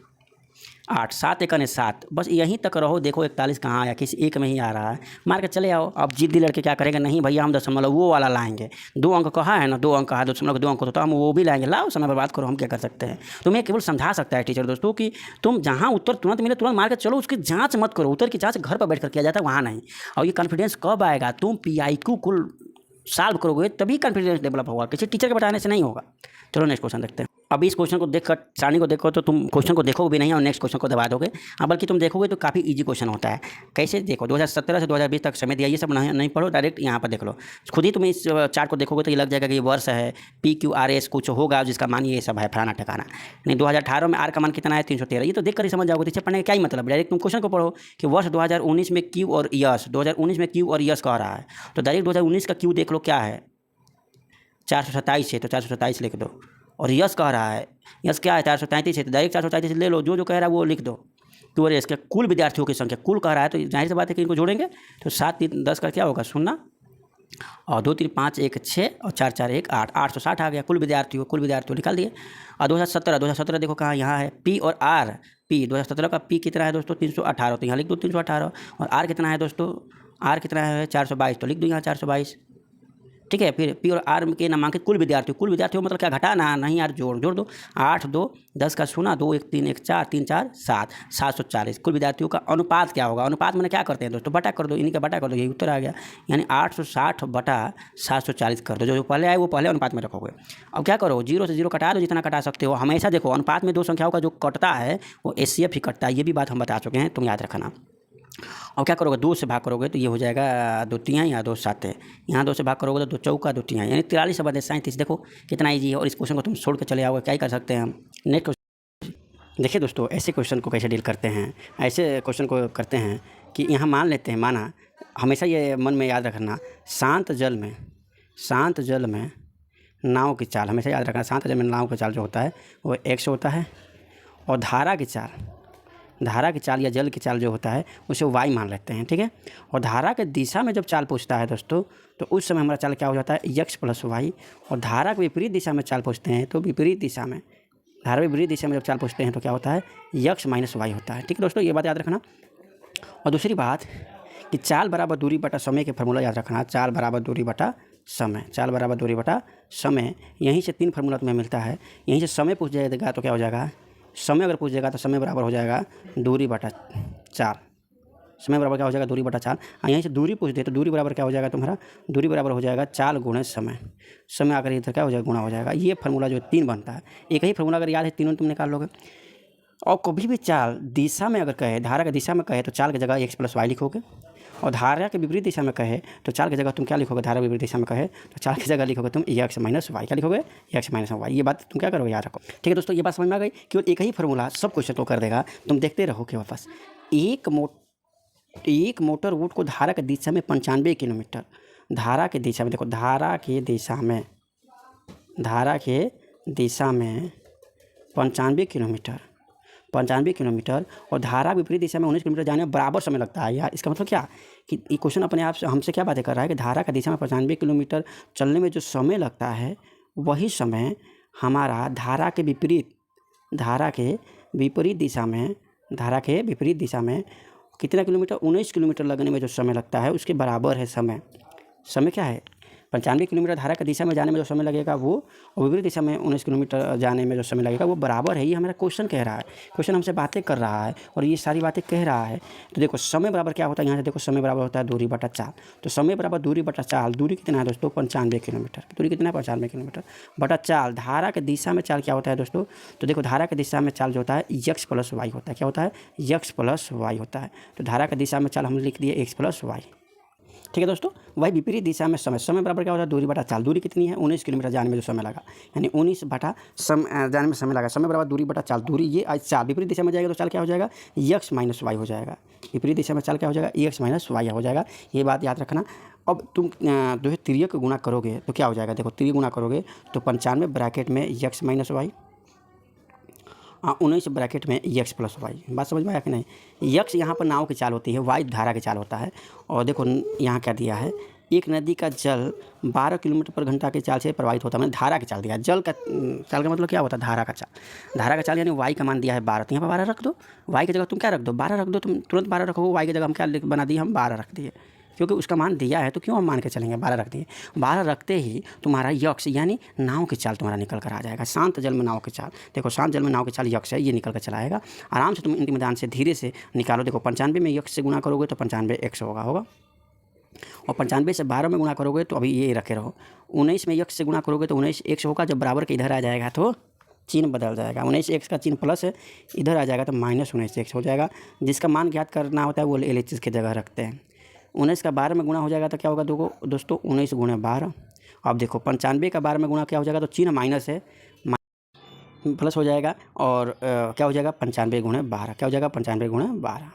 8 7 1 7। बस यहीं तक रहो। देखो 41 कहाँ आया, किसी एक में ही आ रहा है, मार के चले आओ। अब जिद्दी लड़के क्या करेंगे, नहीं भैया हम दशमलव वो वाला लाएंगे, 2 अंक कहा है ना, 2 अंक कहा, 2 अंक तो हम वो भी लाएंगे। लाओ, समय बर्बाद करो, हम क्या कर सकते हैं। तुम्हें केवल समझा सकता है टीचर दोस्तों कि तुम जहाँ उत्तर तुरंत मिले तुरंत मार के चलो, उसकी जाँच मत करो। उत्तर की जाँच घर पर बैठ कर किया जाता है, वहाँ नहीं। और ये कॉन्फिडेंस कब आएगा, तुम PIQ कुल सॉल्व करोगे तभी कॉन्फिडेंस डेवलप होगा, किसी टीचर के बताने से नहीं होगा। चलो नेक्स्ट क्वेश्चन देखते हैं। अभी इस क्वेश्चन को देखकर, सारणी को देखो तो तुम क्वेश्चन को देखोगे भी नहीं और नेक्स्ट क्वेश्चन को दबा दोगे, बल्कि तुम देखोगे तो काफ़ी इजी क्वेश्चन होता है। कैसे, देखो 2017 से 2020 तक समय दिया, ये सब नहीं पढ़ो, डायरेक्ट यहाँ पर देख लो। खुद ही तुम इस चार्ट को देखोगे तो ये लग जाएगा कि ये वर्ष है, PQRS कुछ होगा जिसका मान ये सब है, फलाना ठिकाना। नहीं, 2018 में R का मान कितना है, 313। ये तो देख कर ही समझ जाओगे, तो इसे पढ़ने का क्या ही मतलब। डायरेक्ट तुम क्वेश्चन को पढ़ो कि वर्ष 2019 में Q और यस, 2019 में Q और यस कह रहा है, तो डायरेक्ट 2019 का Q देख लो क्या है, 427 है, तो 427 लिख दो। और यस कह रहा है, यस क्या है, 433 है, तो डायरेक्ट 433 ले लो, जो कह रहा है वो लिख दो। तो और इसके कुल विद्यार्थियों की संख्या कुल कह रहा है, तो जाहिर सी बात है कि इनको जोड़ेंगे तो 7 3 10 का क्या होगा, 0 और 2 3 5 1 6 और 4 4 1 8, 860 आ गया। कुल विद्यार्थियों निकाल दिए। और 2017 देखो कहाँ, यहाँ है पी और आर। पी 2017 का पी कितना है दोस्तों 318, तो यहाँ लिख दो 318। और आर कितना है दोस्तों, आर कितना है 422, तो लिख दो यहाँ 422। ठीक है, फिर पी और आर के नामांकित कुल विद्यार्थियों मतलब क्या, घटाना नहीं यार, जोड़ दो। 8 2 10 का 0, 2 1 3 1 4 3 4 7, 740 कुल विद्यार्थियों का अनुपात क्या होगा। अनुपात मैंने क्या करते हैं दोस्तों, बटा कर दो, इन्हीं का बटा कर दो, यही उत्तर आ गया। यानी 860 बटा 740 कर दो, जो पहले आए वो पहले अनुपात में रखोगे। अब क्या करो, 0 से 0 कटा दो, जितना कटा सकते हो। हमेशा देखो अनुपात में दो संख्याओं का जो कटता है वो HCF ही कटता है, ये भी बात हम बता चुके हैं, तुम याद रखना। और क्या करोगे, 2 से भाग करोगे तो ये हो जाएगा 2 तिहाई या 2 साते। यहाँ 2 से भाग करोगे तो 2 चौका 2 तिहाई, यानी 43 बटे 37। देखो कितना ईजी है। और इस क्वेश्चन को तुम छोड़ के चले आओगे, क्या ही कर सकते हैं हम। नेक्स्ट क्वेश्चन देखिए दोस्तों, ऐसे क्वेश्चन को कैसे डील करते हैं। ऐसे क्वेश्चन को करते हैं कि यहाँ मान लेते हैं, माना हमेशा ये मन में याद रखना, शांत जल में नाव की चाल, हमेशा याद रखना, शांत जल में नाव की चाल जो होता है वो x होता है। और धारा की चाल या जल की चाल जो होता है उसे y मान लेते हैं, ठीक है। और धारा के दिशा में जब चाल पूछता है दोस्तों, तो उस समय हमारा चाल क्या हो जाता है, x + y। और धारा के विपरीत दिशा में चाल पूछते हैं तो विपरीत दिशा में जब चाल पूछते हैं तो क्या होता है, x - y होता है, ठीक है दोस्तों, ये बात याद रखना। और दूसरी बात कि चाल बराबर दूरी बटा समय के फार्मूला याद रखना। चाल बराबर दूरी बटा समय, यहीं से 3 फार्मूला तुम्हें मिलता है। यहीं से समय पूछ जाएगा तो क्या हो जाएगा, समय अगर पूछ जाएगा तो समय बराबर हो जाएगा दूरी बटा चाल। समय बराबर क्या हो जाएगा, दूरी बटा चाल। यहीं से दूरी पूछ दे तो दूरी बराबर क्या हो जाएगा तुम्हारा, दूरी बराबर हो जाएगा चाल गुणे समय। समय आकर इधर क्या हो जाएगा, गुणा हो जाएगा। ये फार्मूला जो 3 बनता है, एक ही फार्मूला अगर याद है, तीनों तुम निकाल लोगे। और कभी भी चाल दिशा में अगर कहे, धारा की दिशा में कहे तो चाल की जगह x + y लिखोगे। और धारा के विपरीत दिशा में कहे तो चाल की जगह तुम क्या लिखोगे, धारा विपरीत दिशा में कहे तो चाल की जगह लिखोगे तुम x - y। क्या लिखोगे, x - y। ये बात तुम क्या करोगे, याद रखो, ठीक है दोस्तों। ये बात समझ में आ गई। केवल एक ही फार्मूला सब क्वेश्चन को कर देगा, तुम देखते रहो केवल बस। एक मोटर बोट को धारा की दिशा में 95 किलोमीटर, धारा के दिशा में देखो, धारा के दिशा में 95 किलोमीटर और धारा विपरीत दिशा में 19 किलोमीटर जाने में बराबर समय लगता है। यार इसका मतलब क्या कि ये क्वेश्चन अपने आप से हमसे क्या बातें कर रहा है कि धारा का दिशा में 95 किलोमीटर चलने में जो समय लगता है, वही समय हमारा धारा के विपरीत दिशा में कितना किलोमीटर, 19 किलोमीटर लगने में जो समय लगता है उसके बराबर है। समय क्या है, 95 किलोमीटर धारा की दिशा में जाने में जो समय लगेगा वो, और विपरीत दिशा में 19 किलोमीटर जाने में जो समय लगेगा वो बराबर है। ये हमारा क्वेश्चन कह रहा है, क्वेश्चन हमसे बातें कर रहा है और ये सारी बातें कह रहा है। तो देखो समय बराबर क्या होता है, यहाँ से देखो समय बराबर होता है दूरी बटा चाल। तो समय बराबर दूरी बटा चाल, दूरी कितना है दोस्तों 95 किलोमीटर, दूरी कितना है 95 किलोमीटर बटा चाल। धारा के दिशा में चाल क्या होता है दोस्तों, तो देखो धारा के दिशा में चाल जो होता है x + y होता है। क्या होता है, x + y होता है। तो धारा के दिशा में चाल हम लिख दिए x + y, ठीक है दोस्तों। वही विपरीत दिशा में समय बराबर क्या होता है, दूरी बटा चाल। दूरी कितनी है, 19 किलोमीटर जाने में जो समय लगा, यानी 19 बटा जाने में समय लगा। समय बराबर दूरी बटा चाल। दूरी ये चाल विपरीत दिशा में जाएगा तो चाल क्या हो जाएगा, x - y हो जाएगा। विपरीत दिशा में चाल क्या हो जाएगा, x - y हो जाएगा। ये बात याद रखना। अब तुम जो है तिर्यक गुणा करोगे तो क्या हो जाएगा, देखो तिर्यक गुणा करोगे तो 95 ब्रैकेट में x - y, 19 ब्रैकेट में x + y। बात समझ में आया कि नहीं। x यहाँ पर नाव की चाल होती है, y धारा की चाल होता है। और देखो यहाँ क्या दिया है, एक नदी का जल 12 किलोमीटर पर घंटा की चाल से प्रवाहित होता है। मैंने धारा की चाल दिया, जल का चाल का मतलब क्या होता है, धारा का चाल यानी y का मान दिया है 12, तो यहाँ पर 12 रख दो। y की जगह तुम क्या रख दो, 12 रख दो, तुम तुरंत 12 रखोगे। y की जगह हम क्या बना दिए, हम 12 रख दिए, क्योंकि उसका मान दिया है तो क्यों हम मान के चलेंगे, 12 रख दिए। 12 रखते ही तुम्हारा यक्ष यानी नाव की चाल तुम्हारा निकल कर आ जाएगा। शांत जल में नाव की चाल, देखो शांत जल में नाव की चाल यक्ष है, ये निकल कर चला आएगा। आराम से तुम इंतमान से धीरे से निकालो। देखो 95 में यक्ष से गुणा करोगे तो 95 x होगा। और 95 से 12 में गुणा करोगे तो अभी ये रखे रहो। 19 में यक्ष से गुणा करोगे तो 19 x होगा। जब बराबर के इधर आ जाएगा तो चिन्ह बदल जाएगा। 19 x का चिन्ह प्लस है, इधर आ जाएगा तो -19 x हो जाएगा। जिसका मान ज्ञात करना होता है वो LHS की जगह रखते हैं। 19 का 12 में गुणा हो जाएगा तो क्या होगा, दोस्तों 19 × 12। अब देखो 95 का 12 में गुणा क्या हो जाएगा, तो चिन्ह माइनस है, प्लस हो जाएगा। और क्या हो जाएगा 95 × 12, क्या हो जाएगा 95 × 12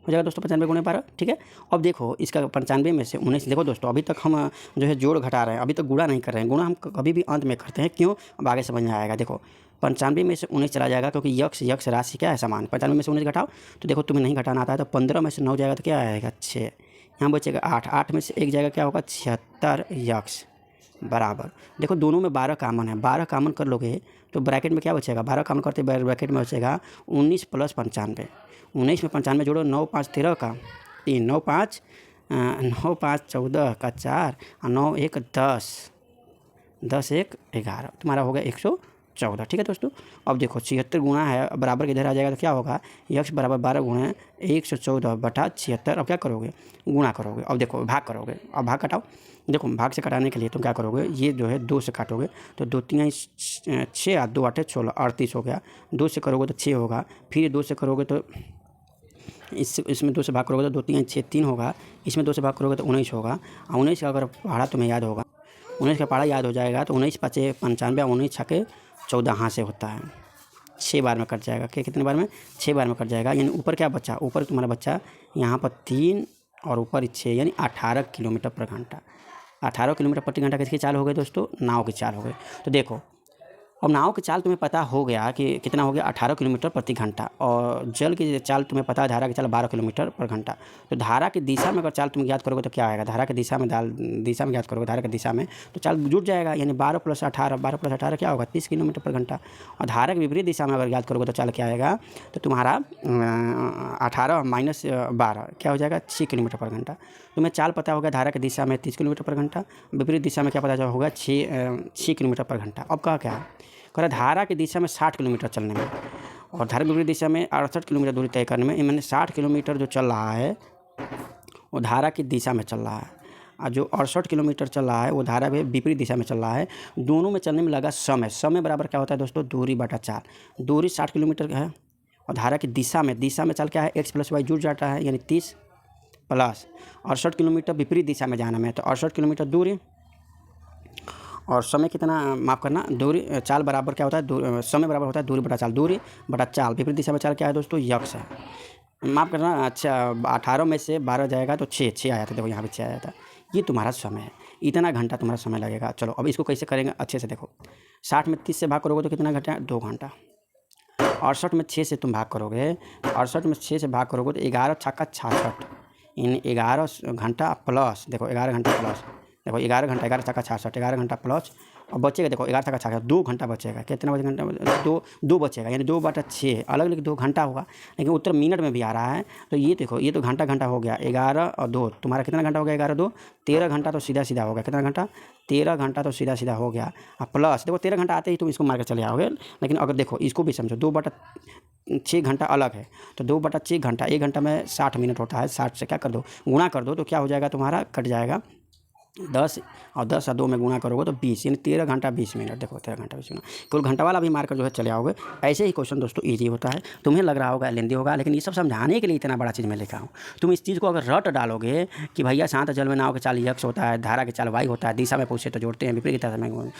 हो जाएगा दोस्तों, 95 × 12, ठीक है। अब देखो इसका 95 में से 19, देखो दोस्तों अभी तक हम जो है जोड़ घटा रहे हैं, अभी तक गुणा नहीं कर रहे हैं। गुणा हम कभी भी अंत में करते हैं, क्यों, अब आगे समझ में आएगा। देखो 95 में से 19 चला जाएगा, क्योंकि यक्ष राशि क्या है, समान। 95 में से 19 घटाओ तो देखो तुम्हें नहीं घटाना आता है तो 15 में से 9 जाएगा तो क्या आएगा 6, यहाँ बचेगा 8, 8 में से एक जगह क्या होगा 76 यक्स बराबर, देखो दोनों में 12 कामन है, 12 कामन कर लोगे तो ब्रैकेट में क्या बचेगा, 12 कामन करते ब्रैकेट में बचेगा 19 + 95, 19 में 95 जोड़ो 9 5 13 का 3, 9 5 14 का 4 और 9 1 10, 10 1 11, तुम्हारा हो गया 114। ठीक है दोस्तों, अब देखो 76 गुणा है बराबर के इधर आ जाएगा तो क्या होगा, यक्स बराबर 12 गुणा 114/76। अब क्या करोगे, गुणा करोगे। अब देखो भाग करोगे, अब भाग कटाओ। देखो भाग से कटाने के लिए तुम क्या करोगे, ये जो है 2 से काटोगे तो 2 3 6 और 2 8 16, 38 हो गया। 2 से करोगे तो 6 होगा, फिर 2 से करोगे तो इसमें 2 से भाग करोगे तो 2 3 6 3 होगा, इसमें 2 से भाग करोगे तो 19 होगा। और 19 का अगर पहाड़ा तुम्हें याद होगा, 19 का पहाड़ा याद हो जाएगा तो 19 5 95, 19 6 14 हाथ से होता है, 6 बार में कट जाएगा। क्या कितने बार में, 6 बार में कट जाएगा। यानी ऊपर क्या बचा, ऊपर तुम्हारा बच्चा यहाँ पर 3 और ऊपर 6, यानी 18 किलोमीटर पर घंटा। 18 किलोमीटर प्रति घंटा किसकी चाल हो गई दोस्तों, नाव की चाल हो गई। तो देखो अब नाव की चाल तुम्हें पता हो गया कि कितना हो गया 18 किलोमीटर प्रति घंटा, और जल की चाल तुम्हें पता है, धारा की चाल 12 किलोमीटर पर घंटा। तो धारा की दिशा में अगर चाल तुम याद करोगे तो क्या आएगा, धारा की दिशा में याद करोगे, धारा की दिशा में तो चाल जुड़ जाएगा। यानी 12 + 18, 12 + 18 क्या होगा 30 किलोमीटर पर घंटा। और धारा की विपरीत दिशा में अगर याद करोगे तो चाल क्या आएगा, तो तुम्हारा 18 - 12 क्या हो जाएगा 6 किलोमीटर पर घंटा। तुम्हें चाल पता होगा धारा की दिशा में 30 किलोमीटर पर घंटा, विपरीत दिशा में क्या पता होगा 6 किलोमीटर पर घंटा। अब क्या है, कह रहा धारा की दिशा में 60 किलोमीटर चलने में और धारा विपरीत दिशा में 68 किलोमीटर दूरी तय करने में, मैंने 60 किलोमीटर जो चल रहा है वो धारा की दिशा में चल रहा है, और जो 68 किलोमीटर चल रहा है वो धारा के विपरीत दिशा में चल रहा है। दोनों में चलने में लगा समय, समय बराबर क्या होता है दोस्तों, दूरी बटा चाल। दूरी 60 किलोमीटर है और धारा की दिशा में चाल क्या है, x + y जुड़ जाता है, यानी 30 प्लस 68 किलोमीटर विपरीत दिशा में जाना में, तो 68 किलोमीटर दूरी और समय कितना, माफ़ करना, दूरी चाल बराबर क्या होता है, समय बराबर होता है दूरी बटा चाल। दूरी बटा चाल, विपरीत दिशा में चाल क्या है दोस्तों, यक्स है। माफ़ करना, अच्छा 18 में से 12 जाएगा तो 6 आया था, देखो यहाँ पे 6 आया था। ये तुम्हारा समय है, इतना घंटा तुम्हारा समय लगेगा। चलो अब इसको कैसे करेंगे अच्छे से देखो। 60 में 30 से भाग करोगे तो कितना घंटा, 2 घंटा। 68 में 6 से तुम भाग करोगे, 68 में 6 से भाग करोगे तो 11 × 66, इन 11 घंटा प्लस, देखो 11 घंटा प्लस, देखो 11 घंटा, 11 × 66, 11 घंटा प्लस, और बचेगा देखो 11 × 66 2 घंटा बचेगा। कितना बचे घंटा, 2 बचेगा, यानी 2/6 अलग अलग 2 घंटा होगा, लेकिन उत्तर मिनट में भी आ रहा है। तो ये देखो ये तो घंटा हो गया, 11 और 2 तुम्हारा कितना घंटा हो गया, 11 2 13 घंटा तो सीधा हो गया। कितना घंटा, 13 घंटा तो सीधा हो गया। और प्लस देखो 13 घंटा आते ही तुम इसको मार के चले आओगे, लेकिन अगर देखो इसको भी समझो, 2/6 घंटा अलग है, तो 2/6 घंटा, 1 घंटा में 60 मिनट होता है, 60 से क्या कर दो, गुणा कर दो, तो क्या हो जाएगा तुम्हारा, कट जाएगा 10 और 10 और 2 में गुणा करोगे तो 20, यानी 13 घंटा 20 मिनट। देखो 13 घंटा 20 मिनट, केवल घंटा वाला भी मारकर जो है चले आओगे। ऐसे ही क्वेश्चन दोस्तों इजी होता है, तुम्हें लग रहा होगा लेंदी होगा, लेकिन ये सब समझाने के लिए इतना बड़ा चीज़ मैं लिखा हूँ। तुम इस चीज़ को अगर रट डालोगे कि भैया शांत जल में नाव के चाल यक्स होता है, धारा के चाल वाई होता है, दिशा में पूछे तो जोड़ते हैं, विपरीत दिशा में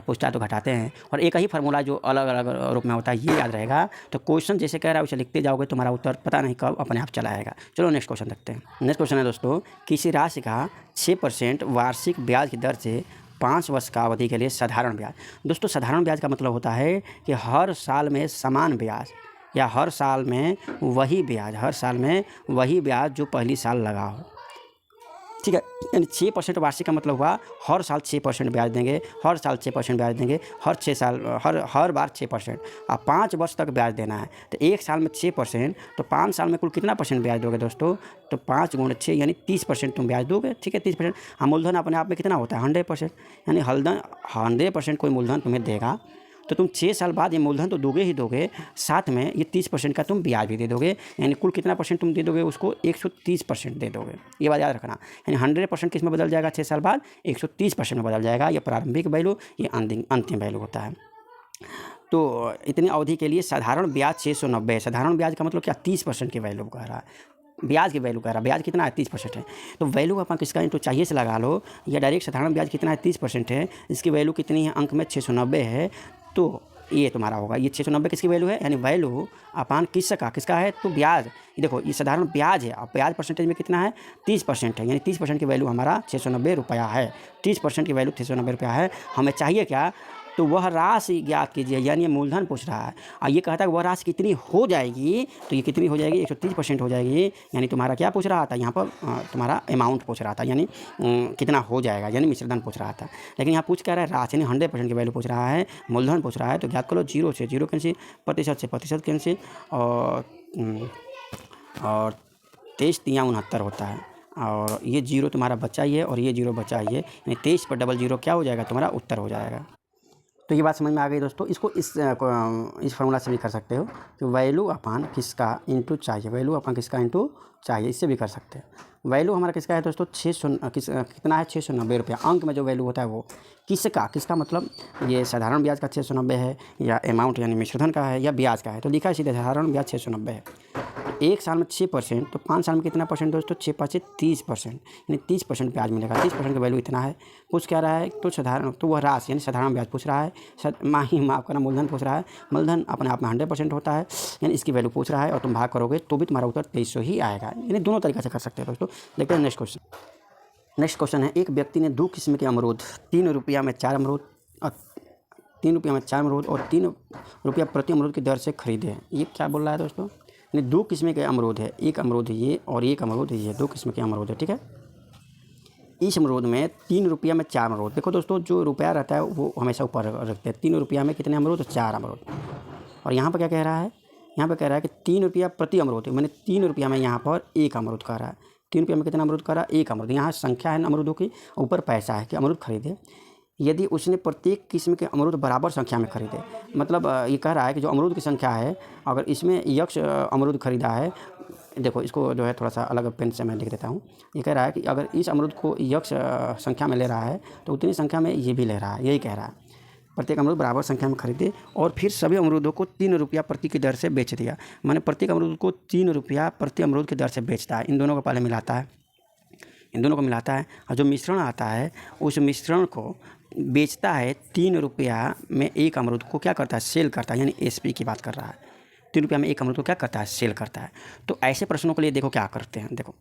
पूछता है तो घटाते हैं, और एक ही फार्मूला जो अलग अलग रूप में होता है ये याद रहेगा, तो क्वेश्चन जैसे कह रहा है उसे लिखते जाओगे, तुम्हारा उत्तर पता नहीं कब अपने आप चला आएगा। चलो नेक्स्ट क्वेश्चन देखते हैं। नेक्स्ट क्वेश्चन है दोस्तों, किसी राशि का 6% वार्षिक ब्याज की दर से 5 वर्ष का अवधि के लिए साधारण ब्याज। दोस्तों साधारण ब्याज का मतलब होता है कि हर साल में समान ब्याज, या हर साल में वही ब्याज जो पहली साल लगा हो। ठीक है, यानी 6% वार्षिक का मतलब हुआ हर साल 6% ब्याज देंगे, हर साल 6% ब्याज देंगे, हर बार 6%, और 5 वर्ष तक ब्याज देना है। तो 1 साल में 6%, तो 5 साल में कुल कितना % ब्याज दोगे दोस्तों, तो 5 × 6 यानी 30% तुम ब्याज दोगे। ठीक है, 30%। हाँ, मूलधन अपने आप में कितना होता है 100%, यानी 100% कोई मूलधन तुम्हें देगा, तो तुम 6 साल बाद ये मूलधन तो दोगे ही दोगे, साथ में ये 30% का तुम ब्याज भी दे दोगे, यानी कुल कितना % तुम दे दोगे उसको, 130% दे दोगे। ये बात याद रखना, यानी 100% किस में बदल जाएगा 6 साल बाद, 130% में बदल जाएगा। ये प्रारंभिक वैल्यू, ये अंतिम वैल्यू होता है। तो इतनी अवधि के लिए साधारण ब्याज 690। साधारण ब्याज का मतलब क्या, 30% की वैल्यू कह रहा है, ब्याज की वैल्यू कह रहा है। ब्याज कितना है 30% है, तो वैल्यू अपन किसका इंटू चाहिए से लगा लो, या डायरेक्ट साधारण ब्याज कितना है 30% है, इसकी वैल्यू कितनी है अंक में 690 है, तो ये तुम्हारा होगा। ये 690 किसकी वैल्यू है, यानी वैल्यू अपान किसका है, तो ब्याज। देखो ये साधारण ब्याज है, और ब्याज परसेंटेज में कितना है 30% है, यानी 30% की वैल्यू हमारा 690 रुपया है। 30% की वैल्यू 690 रुपया है। हमें चाहिए क्या, तो वह राशि ज्ञात कीजिए, यानी ये मूलधन पूछ रहा है और ये कहता है वह राशि कितनी हो जाएगी, तो ये कितनी हो जाएगी 130% हो जाएगी। यानी तुम्हारा क्या पूछ रहा था यहाँ पर, तुम्हारा अमाउंट पूछ रहा था, यानी कितना हो जाएगा, यानी मिश्रधन पूछ रहा था। लेकिन यहाँ पूछ क्या रहा है, राशि यानी 100% की वैल्यू पूछ रहा है, मूलधन पूछ रहा है। तो ज्ञात करो 0 से 0 कैंसिल, प्रतिशत से प्रतिशत कैंसिल, और 23 तियाँ 69 होता है, और ये 0 तुम्हारा बचा ही है और ये 0 बचा ही है, यानी 23 पर डबल 0 क्या हो जाएगा, तुम्हारा उत्तर हो जाएगा। तो ये बात समझ में आ गई दोस्तों। इसको इस फार्मूला से भी कर सकते हो कि वैल्यू अपान किसका इंटू चाहिए, वैल्यू अपान किसका इंटू चाहिए, इससे भी कर सकते हैं। वैल्यू हमारा किसका है दोस्तों, कितना है 690 रुपया। अंक में जो वैल्यू होता है वो किसका मतलब ये साधारण ब्याज का 690 है, या अमाउंट यानी मिश्रधन का है, या ब्याज का है। तो लिखा है सीधे साधारण ब्याज 690 है। तो 1 साल में 6%, तो 5 साल में कितना परसेंट दोस्तों, 6 × 5 = 30%, यानी 30% ब्याज मिलेगा। 30% का वैल्यू इतना है। पूछ क्या रहा है, तो साधारण, तो वह राशि यानी साधारण ब्याज पूछ रहा है, माफ करना मूलधन पूछ रहा है। मूलधन अपने आप में 100% होता है, यानी इसकी वैल्यू पूछ रहा है, और तुम भाग करोगे तो भी तुम्हारा उत्तर 2300 ही आएगा। यानी दोनों तरीके से कर सकते हैं दोस्तों। देखते हैं नेक्स्ट क्वेश्चन। नेक्स्ट क्वेश्चन है, एक व्यक्ति ने 2 किस्म के अमरूद 3 रुपया में 4 अमरूद और 3 रुपया में 4 अमरूद और 3 रुपया प्रति अमरूद की दर से खरीदे। ये क्या बोल रहा है दोस्तों, यानी 2 किस्म के अमरूद है, एक अमरूद ये और एक अमरूद ये, 2 किस्म के अमरूद है, ठीक है। इस अमरूद में 3 रुपया में 4 अमरूद। देखो दोस्तों, जो रुपया रहता है वो हमेशा ऊपर रखते हैं। 3 रुपया में कितने अमरूद, 4 अमरूद। और यहाँ पर क्या कह रहा है, यहाँ पर कह रहा है कि 3 रुपया प्रति अमरूद, मैंने 3 रुपया में यहाँ पर एक अमरूद कह रहा है। 3 रुपया में कितना अमरूद कह रहा है, एक अमरूद। यहाँ संख्या है अमरूदों की, ऊपर पैसा है कि अमरूद खरीदे। यदि उसने प्रत्येक किस्म के अमरूद बराबर संख्या में खरीदे, मतलब ये कह रहा है कि जो अमरूद की संख्या है, अगर इसमें यक्ष अमरूद खरीदा है, देखो इसको जो है थोड़ा सा अलग पेन से मैं लिख देता हूँ। ये कह रहा है कि अगर इस अमरूद को यक्ष संख्या में ले रहा है तो उतनी संख्या में ये भी ले रहा है, यही कह रहा है। प्रत्येक अमरूद बराबर संख्या में खरीदे और फिर सभी अमरूदों को 3 रुपया प्रति की दर से बेच दिया। मैंने प्रत्येक अमरूद को 3 रुपया प्रति अमरूद की दर से बेचता है। इन दोनों को पहले मिलाता है, इन दोनों को मिलाता है, और जो मिश्रण आता है उस मिश्रण को बेचता है 3 रुपया में एक अमरूद को क्या करता है, सेल करता है, यानी एसपी की बात कर रहा है। 3 रुपया में एक अमरूद को क्या करता है, सेल करता है। तो ऐसे प्रश्नों के लिए देखो क्या करते हैं। देखो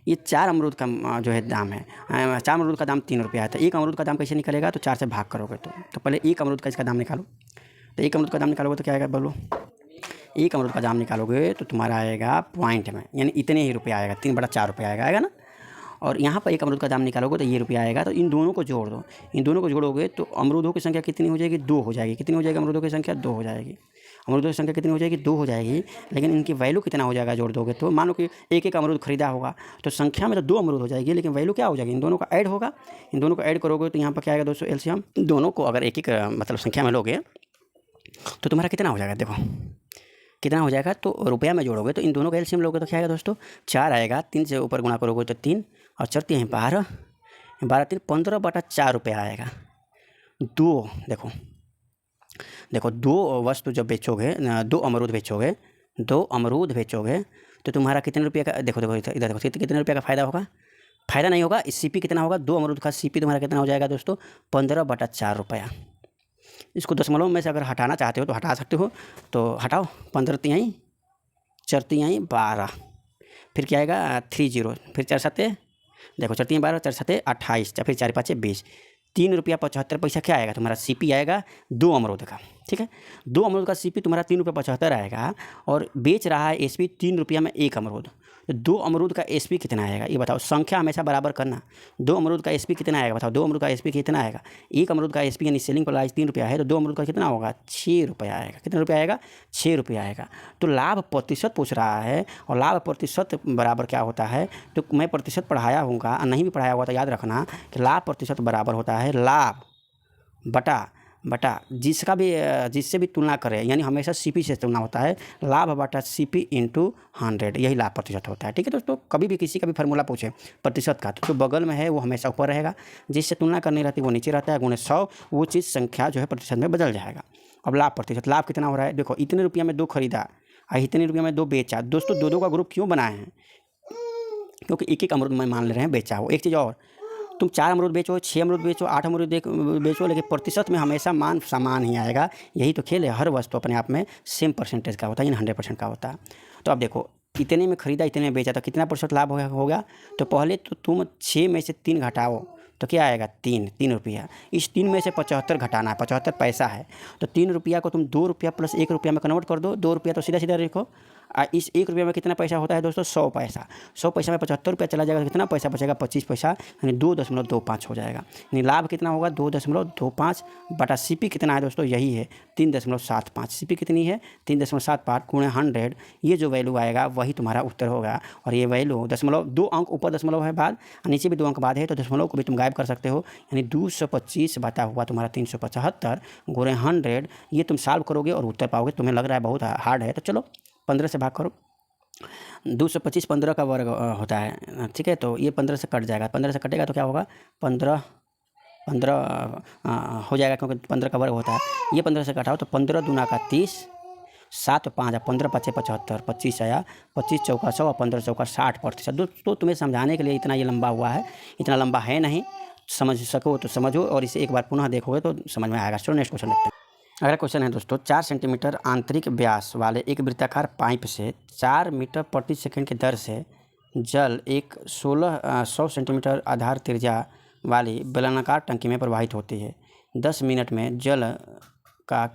ये 4 अमरूद का जो है दाम है, 4 अमरूद का दाम 3 रुपया है। तो एक अमरूद का दाम कैसे निकलेगा, तो 4 से भाग करोगे तो पहले एक अमरूद का इसका दाम निकालो। तो एक अमरूद का दाम निकालोगे तो क्या आएगा, बोलो। एक अमरूद का दाम निकालोगे तो तुम्हारा आएगा पॉइंट में, यानी इतने ही रुपया आएगा, 3/4 रुपया आएगा ना। और यहाँ पर एक अमरूद का दाम निकालोगे तो ये रुपया आएगा। तो इन दोनों को जोड़ दो, इन दोनों को जोड़ोगे तो अमरूदों की संख्या कितनी हो जाएगी, 2 हो जाएगी। कितनी हो जाएगी अमरूदों की संख्या, 2 हो जाएगी। अमरूदों की संख्या कितनी हो जाएगी, 2 हो जाएगी। लेकिन इनकी वैल्यू कितना हो जाएगा जोड़ दोगे तो, मानो कि एक अमरूद खरीदा होगा तो संख्या में तो 2 अमरूद हो जाएगी, लेकिन वैल्यू क्या हो जाएगी, इन दोनों का ऐड होगा। इन दोनों को ऐड करोगे तो यहाँ पर क्या आएगा दोस्तों, एलसीएम। दोनों को अगर एक मतलब संख्या में लोगे तो तुम्हारा कितना हो जाएगा, देखो कितना हो जाएगा। तो रुपया में जोड़ोगे तो इन दोनों का एलसीएम लोगे तो क्या आएगा दोस्तों, 4 आएगा। 3 से ऊपर गुणा करोगे तो 3 और 4 3 12, 12 3 15/4 रुपया आएगा। 2 देखो 2 वस्तु जब बेचोगे, 2 अमरूद बेचोगे, 2 अमरूद बेचोगे तो तुम्हारा कितने रुपये का, देखो इधर देखो कितने रुपये का फ़ायदा होगा, फ़ायदा नहीं होगा। सीपी कितना होगा, 2 अमरूद का सीपी तुम्हारा कितना हो जाएगा दोस्तों, 15/4 रुपया। इसको दशमलव में से अगर हटाना चाहते हो तो हटा सकते हो, तो हटाओ। 15 तिहाई 4 तिहाई 12, फिर क्या आएगा 30, फिर 4 7 देखो 4 3 12, 4 7 28, फिर 4 5 20। 3 रुपया 75 पैसा क्या आएगा तुम्हारा, सीपी आएगा 2 अमरूद का, ठीक है। 2 अमरूद का सीपी तुम्हारा 3 रुपया 75 आएगा, और बेच रहा है एसपी 3 रुपया में एक अमरूद। तो 2 अमरूद का एसपी कितना आएगा, ये बताओ। संख्या हमेशा बराबर करना। 2 अमरूद का एसपी कितना आएगा, बताओ। 2 अमरूद का एसपी कितना आएगा, एक अमरूद का एसपी यानी सेलिंग प्राइस 3 रुपया है, तो 2 अमरूद का कितना होगा, 6 रुपया आएगा। कितना रुपया आएगा, 6 रुपया आएगा। तो लाभ प्रतिशत पूछ रहा है, और लाभ प्रतिशत बराबर क्या होता है, तो मैं प्रतिशत पढ़ाया हूँगा, नहीं भी पढ़ाया हुआ तो याद रखना कि लाभ प्रतिशत बराबर होता है लाभ बटा जिससे भी तुलना करें, यानी हमेशा सीपी से तुलना होता है। लाभ बटा सीपी इंटू 100, यही लाभ प्रतिशत होता है, ठीक है दोस्तों। कभी भी किसी का भी फार्मूला पूछे प्रतिशत का, तो जो बगल में है वो हमेशा ऊपर रहेगा, जिससे तुलना करनी रहती है वो नीचे रहता है। गुणे 100 वो चीज़ संख्या जो है प्रतिशत में बदल जाएगा। अब लाभ प्रतिशत, लाभ कितना हो रहा है, देखो इतने रुपया में 2 खरीदा और इतने रुपया में 2 बेचा। दोस्तों 2 का ग्रुप क्यों बनाए हैं, क्योंकि एक अमरूद में मान ले रहे हैं बेचा हो। एक चीज़ और, तुम 4 अमरूद बेचो, 6 अमरूद बेचो, 8 अमरूद बेचो, लेकिन प्रतिशत में हमेशा मान समान ही आएगा। यही तो खेल है, हर वस्तु अपने आप में सेम परसेंटेज का होता है, यानी 100% का होता है। तो अब देखो इतने में खरीदा, इतने में बेचा, तो कितना % लाभ होगा। तो पहले तो तुम 6 में से 3 घटाओ तो क्या आएगा 3 रुपया। इस 3 में से 75 घटाना है, 75 पैसा है, तो 3 रुपया को तुम 2 रुपया प्लस 1 रुपया में कन्वर्ट कर दो। 2 रुपया तो सीधा सीधा लिखो। इस 1 रुपये में कितना पैसा होता है दोस्तों, 100 पैसा। 100 पैसा में 75 रुपया चला जाएगा तो कितना पैसा बचेगा, 25 पैसा, यानी 2.25 हो जाएगा। यानी लाभ कितना होगा, 2.25 बटा सीपी कितना है दोस्तों, यही है 3.75। सीपी कितनी है, 3.75 गुणे 100, ये जो वैल्यू आएगा वही तुम्हारा उत्तर होगा। और ये वैल्यू दशमलव, 2 अंक ऊपर दशमलव है बाद, नीचे भी 2 अंक बाद है, तो दशमलव को भी तुम गायब कर सकते हो। यानी 225 बटा हुआ तुम्हारा 375 गुणे 100, ये तुम सॉल्व करोगे और उत्तर पाओगे। तुम्हें लग रहा है बहुत हार्ड है, तो चलो 15 से भाग करो। 225 15 का वर्ग होता है, ठीक है, तो ये 15 से कट जाएगा। 15 से कटेगा तो क्या होगा, 15 हो जाएगा, क्योंकि 15 का वर्ग होता है। ये 15 से कटाओ तो 15 दूना का 30, 7 5 15 5 75, 25 आया, 25 चौका 100 और 15 चौका 60%। दोस्तों तुम्हें समझाने के लिए इतना ये लंबा हुआ है, इतना लंबा है नहीं, समझ सको तो समझो, और इसे एक बार पुनः देखोगे तो समझ में आएगा। चलो नेक्स्ट क्वेश्चन देखते हैं। अगला क्वेश्चन है दोस्तों, 4 सेंटीमीटर आंतरिक व्यास वाले एक वृत्ताकार पाइप से 4 मीटर प्रति सेकंड की दर से जल एक 100 सेंटीमीटर आधार त्रिज्या वाली बेलनाकार टंकी में प्रवाहित होती है। 10 मिनट में जल का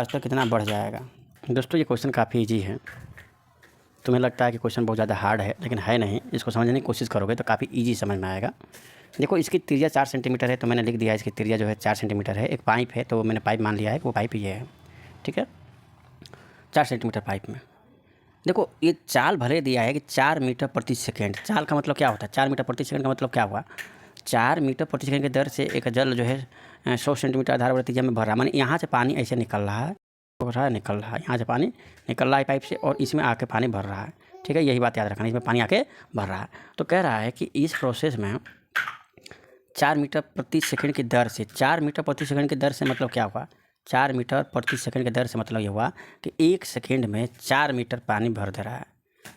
स्तर कितना बढ़ जाएगा। दोस्तों ये क्वेश्चन काफ़ी ईजी है। तुम्हें लगता है कि क्वेश्चन बहुत ज़्यादा हार्ड है, लेकिन है नहीं। इसको समझने की कोशिश करोगे तो काफ़ी ईजी समझ में आएगा। देखो इसकी त्रिज्या 4 सेंटीमीटर है, तो मैंने लिख दिया इसकी त्रिज्या जो है 4 सेंटीमीटर है। एक पाइप है तो मैंने पाइप मान लिया है, वो पाइप ये है, ठीक है, 4 सेंटीमीटर पाइप में। देखो ये चाल भले दिया है कि 4 मीटर प्रति सेकेंड। चाल का मतलब क्या होता है, 4 मीटर प्रति सेकेंड का मतलब क्या हुआ, 4 मीटर प्रति सेकेंड की दर से एक जल जो है 100 सेंटीमीटर आधार वाली त्रिज्या में भर रहा है। माने यहाँ से पानी ऐसे निकल रहा है, यहाँ से पानी निकल रहा है पाइप से, और इसमें आके पानी भर रहा है, ठीक है, यही बात याद रखना, इसमें पानी आके भर रहा है। तो कह रहा है कि इस प्रोसेस में 4 मीटर प्रति सेकंड की दर से, 4 मीटर प्रति सेकंड की दर से मतलब क्या हुआ, 4 मीटर प्रति सेकंड की दर से मतलब ये हुआ कि 1 सेकंड में 4 मीटर पानी भर दे रहा है,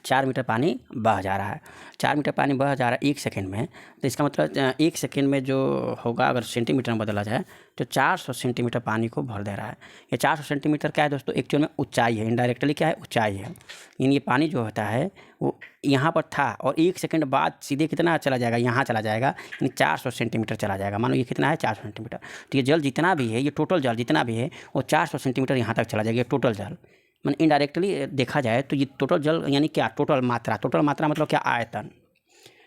4 मीटर पानी बह जा रहा है। 4 मीटर पानी बह जा रहा है 1 सेकंड में, तो इसका मतलब 1 सेकंड में जो होगा, अगर सेंटीमीटर में बदला जाए तो 400 सेंटीमीटर पानी को भर दे रहा है। ये 400 सेंटीमीटर क्या है दोस्तों, एक्चुअल में ऊंचाई है, इनडायरेक्टली क्या है, ऊंचाई है। यानी ये पानी जो होता है वो यहाँ पर था, और 1 सेकंड बाद सीधे कितना चला जाएगा, यहाँ चला जाएगा, यानी 400 सेंटीमीटर चला जाएगा। मानो ये कितना है, 400 सेंटीमीटर। तो ये जल जितना भी है, ये टोटल जल जितना भी है वो 400 सेंटीमीटर यहाँ तक चला जाएगा, ये टोटल जल। मैंने इनडायरेक्टली देखा जाए तो ये टोटल जल यानी क्या, टोटल मात्रा मतलब क्या, आयतन।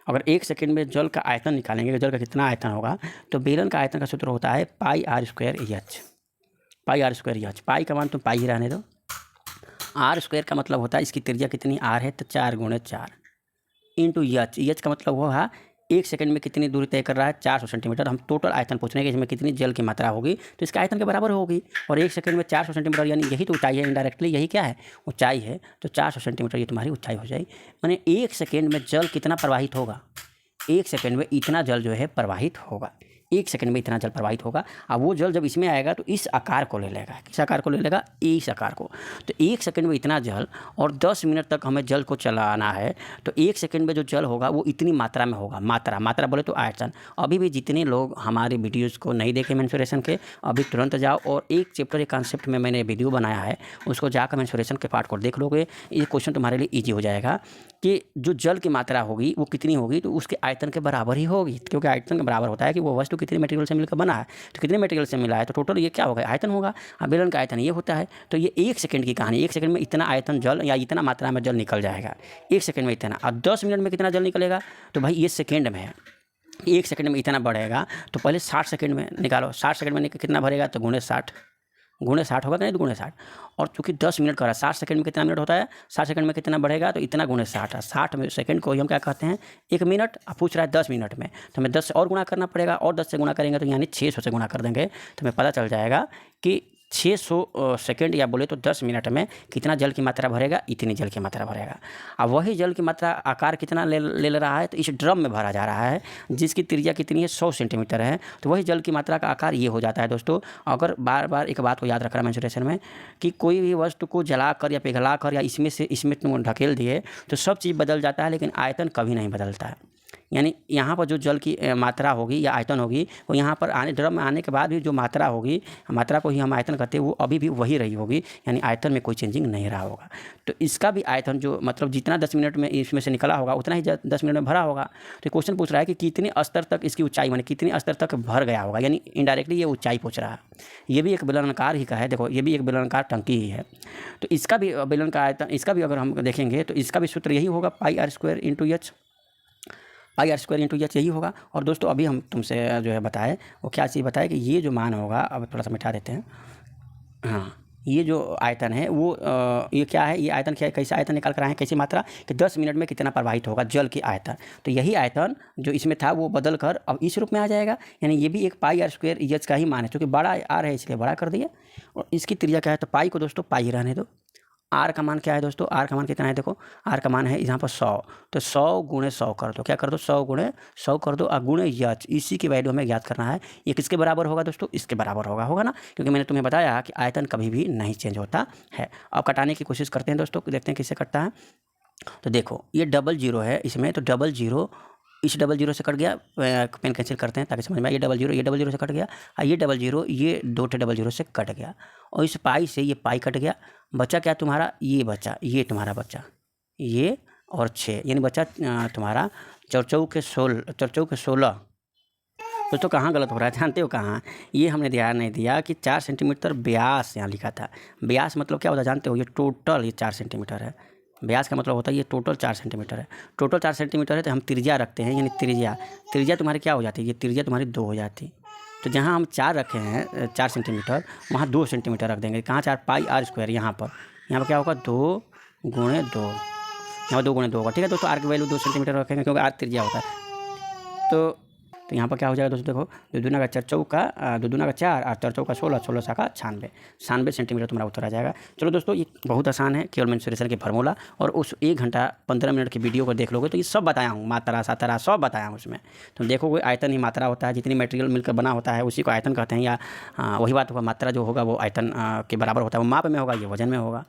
अगर 1 सेकंड में जल का आयतन निकालेंगे, जल का कितना आयतन होगा, तो बेलन का आयतन का सूत्र होता है पाई आर स्क्वायर एच। पाई का मान तुम पाई ही रहने दो। आर स्क्वायर का मतलब होता है इसकी त्रिज्या कितनी, आर है तो 4 गुणे 4 इंटू एच का मतलब वो है 1 सेकंड में कितनी दूरी तय कर रहा है, 400 सेंटीमीटर। हम टोटल आयतन पूछ रहे हैं कि इसमें कितनी जल की मात्रा होगी, तो इसका आयतन के बराबर होगी। और 1 सेकंड में 400 सेंटीमीटर, यानी यही तो ऊंचाई है, इनडायरेक्टली यही क्या है, ऊंचाई है। तो 400 सेंटीमीटर ये तुम्हारी ऊंचाई हो जाएगी। माने 1 सेकंड में जल कितना प्रवाहित होगा, 1 सेकंड में इतना जल जो है प्रवाहित होगा, 1 सेकंड में इतना जल प्रवाहित होगा। अब वो जल जब इसमें आएगा तो इस आकार को ले लेगा, किस आकार को ले लेगा, इस आकार को। तो 1 सेकंड में इतना जल, और 10 मिनट तक हमें जल को चलाना है, तो 1 सेकंड में जो जल होगा वो इतनी मात्रा में होगा। मात्रा बोले तो आयतन। अभी भी जितने लोग हमारे वीडियोज़ को नहीं देखे मेंसुरेशन के, अभी तुरंत जाओ और एक चैप्टर एक कॉन्सेप्ट में मैंने वीडियो बनाया है, उसको जाकर मेंसुरेशन के पार्ट को देख लोगे। ये क्वेश्चन तुम्हारे लिए ईजी हो जाएगा कि जो जल की मात्रा होगी वो कितनी होगी, तो उसके आयतन के बराबर ही होगी, क्योंकि आयतन के बराबर होता है कि वो वस्तु कितने मटेरियल से मिलकर बना है। तो कितने मटेरियल से मिला है, तो टोटल ये क्या होगा, आयतन होगा। अब बेलन का आयतन ये होता है। तो ये 1 सेकंड की कहानी, 1 सेकंड में इतना आयतन जल या इतना मात्रा में जल निकल जाएगा, 1 सेकंड में इतना। और 10 मिनट में कितना जल निकलेगा, तो भाई ये सेकंड में है, 1 सेकंड में इतना बढ़ेगा। तो पहले 60 सेकंड में निकालो, 60 सेकंड में कितना भरेगा, तो गुणे 60 होगा कि नहीं, तो गुणे 60। और चूंकि 10 मिनट का रहा, 60 सेकंड में कितना मिनट होता है, 60 सेकंड में कितना बढ़ेगा, तो इतना गुणे 60 है। 60 सेकंड को हम क्या कहते हैं, 1 मिनट। अब पूछ रहा है 10 मिनट में, तो हमें 10 से और गुणा करना पड़ेगा, और 10 से गुणा करेंगे तो यानी 600 से गुणा कर देंगे, तो हमें पता चल जाएगा कि 600 सेकंड या बोले तो 10 मिनट में कितना जल की मात्रा भरेगा, इतनी जल की मात्रा भरेगा। अब वही जल की मात्रा आकार कितना ले रहा है, तो इस ड्रम में भरा जा रहा है जिसकी त्रिज्या कितनी है, 100 सेंटीमीटर है। तो वही जल की मात्रा का आकार ये हो जाता है दोस्तों। अगर बार बार एक बात को याद रखना मेंसुरेशन में, कि कोई भी वस्तु को जलाकर या पिघलाकर या इसमें तुम ढकेल दिए तो सब चीज़ बदल जाता है, लेकिन आयतन कभी नहीं बदलता है। यानी यहाँ पर जो जल की मात्रा होगी या आयतन होगी वो यहाँ पर आने ड्रम में आने के बाद भी जो मात्रा होगी, मात्रा को ही हम आयतन कहते हैं, वो अभी भी वही रही होगी, यानी आयतन में कोई चेंजिंग नहीं रहा होगा। तो इसका भी आयतन जो मतलब जितना 10 मिनट में इसमें से निकला होगा उतना ही 10 मिनट में भरा होगा। तो क्वेश्चन पूछ रहा है कि कितने स्तर तक इसकी ऊंचाई, माने कितने स्तर तक भर गया होगा, यानी इनडायरेक्टली ये ऊंचाई पूछ रहा है। ये भी एक बेलनाकार ही का है, देखो ये भी एक बेलनाकार टंकी ही है। तो इसका भी बेलन का आयतन, इसका भी अगर हम देखेंगे तो इसका भी सूत्र यही होगा, pi r square into h, pi r square into h यही होगा। और दोस्तों अभी हम तुमसे जो है बताए वो क्या चीज़ बताए कि ये जो मान होगा, अब थोड़ा सा मिटा देते हैं, हाँ ये जो आयतन है वो ये क्या है, ये आयतन क्या है, कैसे आयतन निकाल कर आए हैं, कैसी मात्रा कि 10 मिनट में कितना प्रवाहित होगा जल की आयतन। तो यही आयतन जो इसमें था वो बदल कर अब इस रूप में आ जाएगा, यानी ये भी एक पाई आर स्क्वायर एच का ही मान है, क्योंकि बड़ा आर है इसलिए बड़ा कर दिया। और इसकी त्रिज्या क्या है, तो पाई को दोस्तों पाई रहने दो। आर का मान क्या है दोस्तों, आर का मान कितना है, देखो आर का मान है यहाँ पर 100, तो 100 गुणे 100 कर दो, क्या कर दो 100 गुणे 100 कर दो, और गुणे एच, इसी की वैल्यू हमें ज्ञात करना है। ये किसके बराबर होगा दोस्तों, इसके बराबर होगा ना, क्योंकि मैंने तुम्हें बताया कि आयतन कभी भी नहीं चेंज होता है। अब कटाने की कोशिश करते हैं दोस्तों, देखते हैं किससे कटता है। तो देखो ये डबल जीरो है इसमें, तो डबल जीरो इस डबल जीरो से कट गया, पेन कैंसिल करते हैं ताकि समझ में आए। ये डबल जीरो से कट गया, और ये डबल जीरो ये 2 डबल जीरो से कट गया, और इस पाई से ये पाई कट गया, बचा क्या तुम्हारा, ये बचा, ये तुम्हारा बचा ये और 6, यानी बचा तुम्हारा 4 के 16। दोस्तों कहाँ गलत हो रहा है जानते हो कहाँ, ये हमने ध्यान नहीं दिया कि 4 सेंटीमीटर व्यास यहाँ लिखा था। व्यास मतलब क्या होता है जानते हो, ये टोटल ये 4 सेंटीमीटर है। व्यास का मतलब होता है ये टोटल 4 सेंटीमीटर है, टोटल 4 सेंटीमीटर है। तो हम त्रिज्या रखते हैं, यानी त्रिज्या तुम्हारी क्या हो जाती है, ये त्रिज्या तुम्हारी 2 हो जाती है। तो जहाँ हम 4 रखे हैं 4 सेंटीमीटर, वहाँ 2 सेंटीमीटर रख देंगे। कहाँ 4, पाई आर स्क्वायर, यहाँ पर क्या होगा 2 गुणे 2, यहाँ 2 गुणे 2 होगा। ठीक है दोस्तों, आर की वैल्यू 2 सेंटीमीटर रखेंगे क्योंकि आर त्रिज्या होता है। तो यहाँ पर क्या हो जाएगा दोस्तों, देखो 2 दूना का 4 चौका 2 दूना का 4 और 4 चौका 16, 16 साका 96 सेंटीमीटर तुम्हारा उत्तर आ जाएगा। चलो दोस्तों ये बहुत आसान है, केवल मेंसुरेशन की फार्मूला, और उस 1 घंटा 15 मिनट की वीडियो को देख लोगे तो ये सब बताया हूँ, मात्रा सात्रा सब बताया हूँ उसमें। तो देखोगे आयतन ही मात्रा होता है, जितनी मटेरियल मिलकर बना होता है उसी को आयतन कहते हैं, या वही बात होगा, मात्रा जो होगा वो आयतन के बराबर होता है, वो माप में होगा, ये वजन में होगा।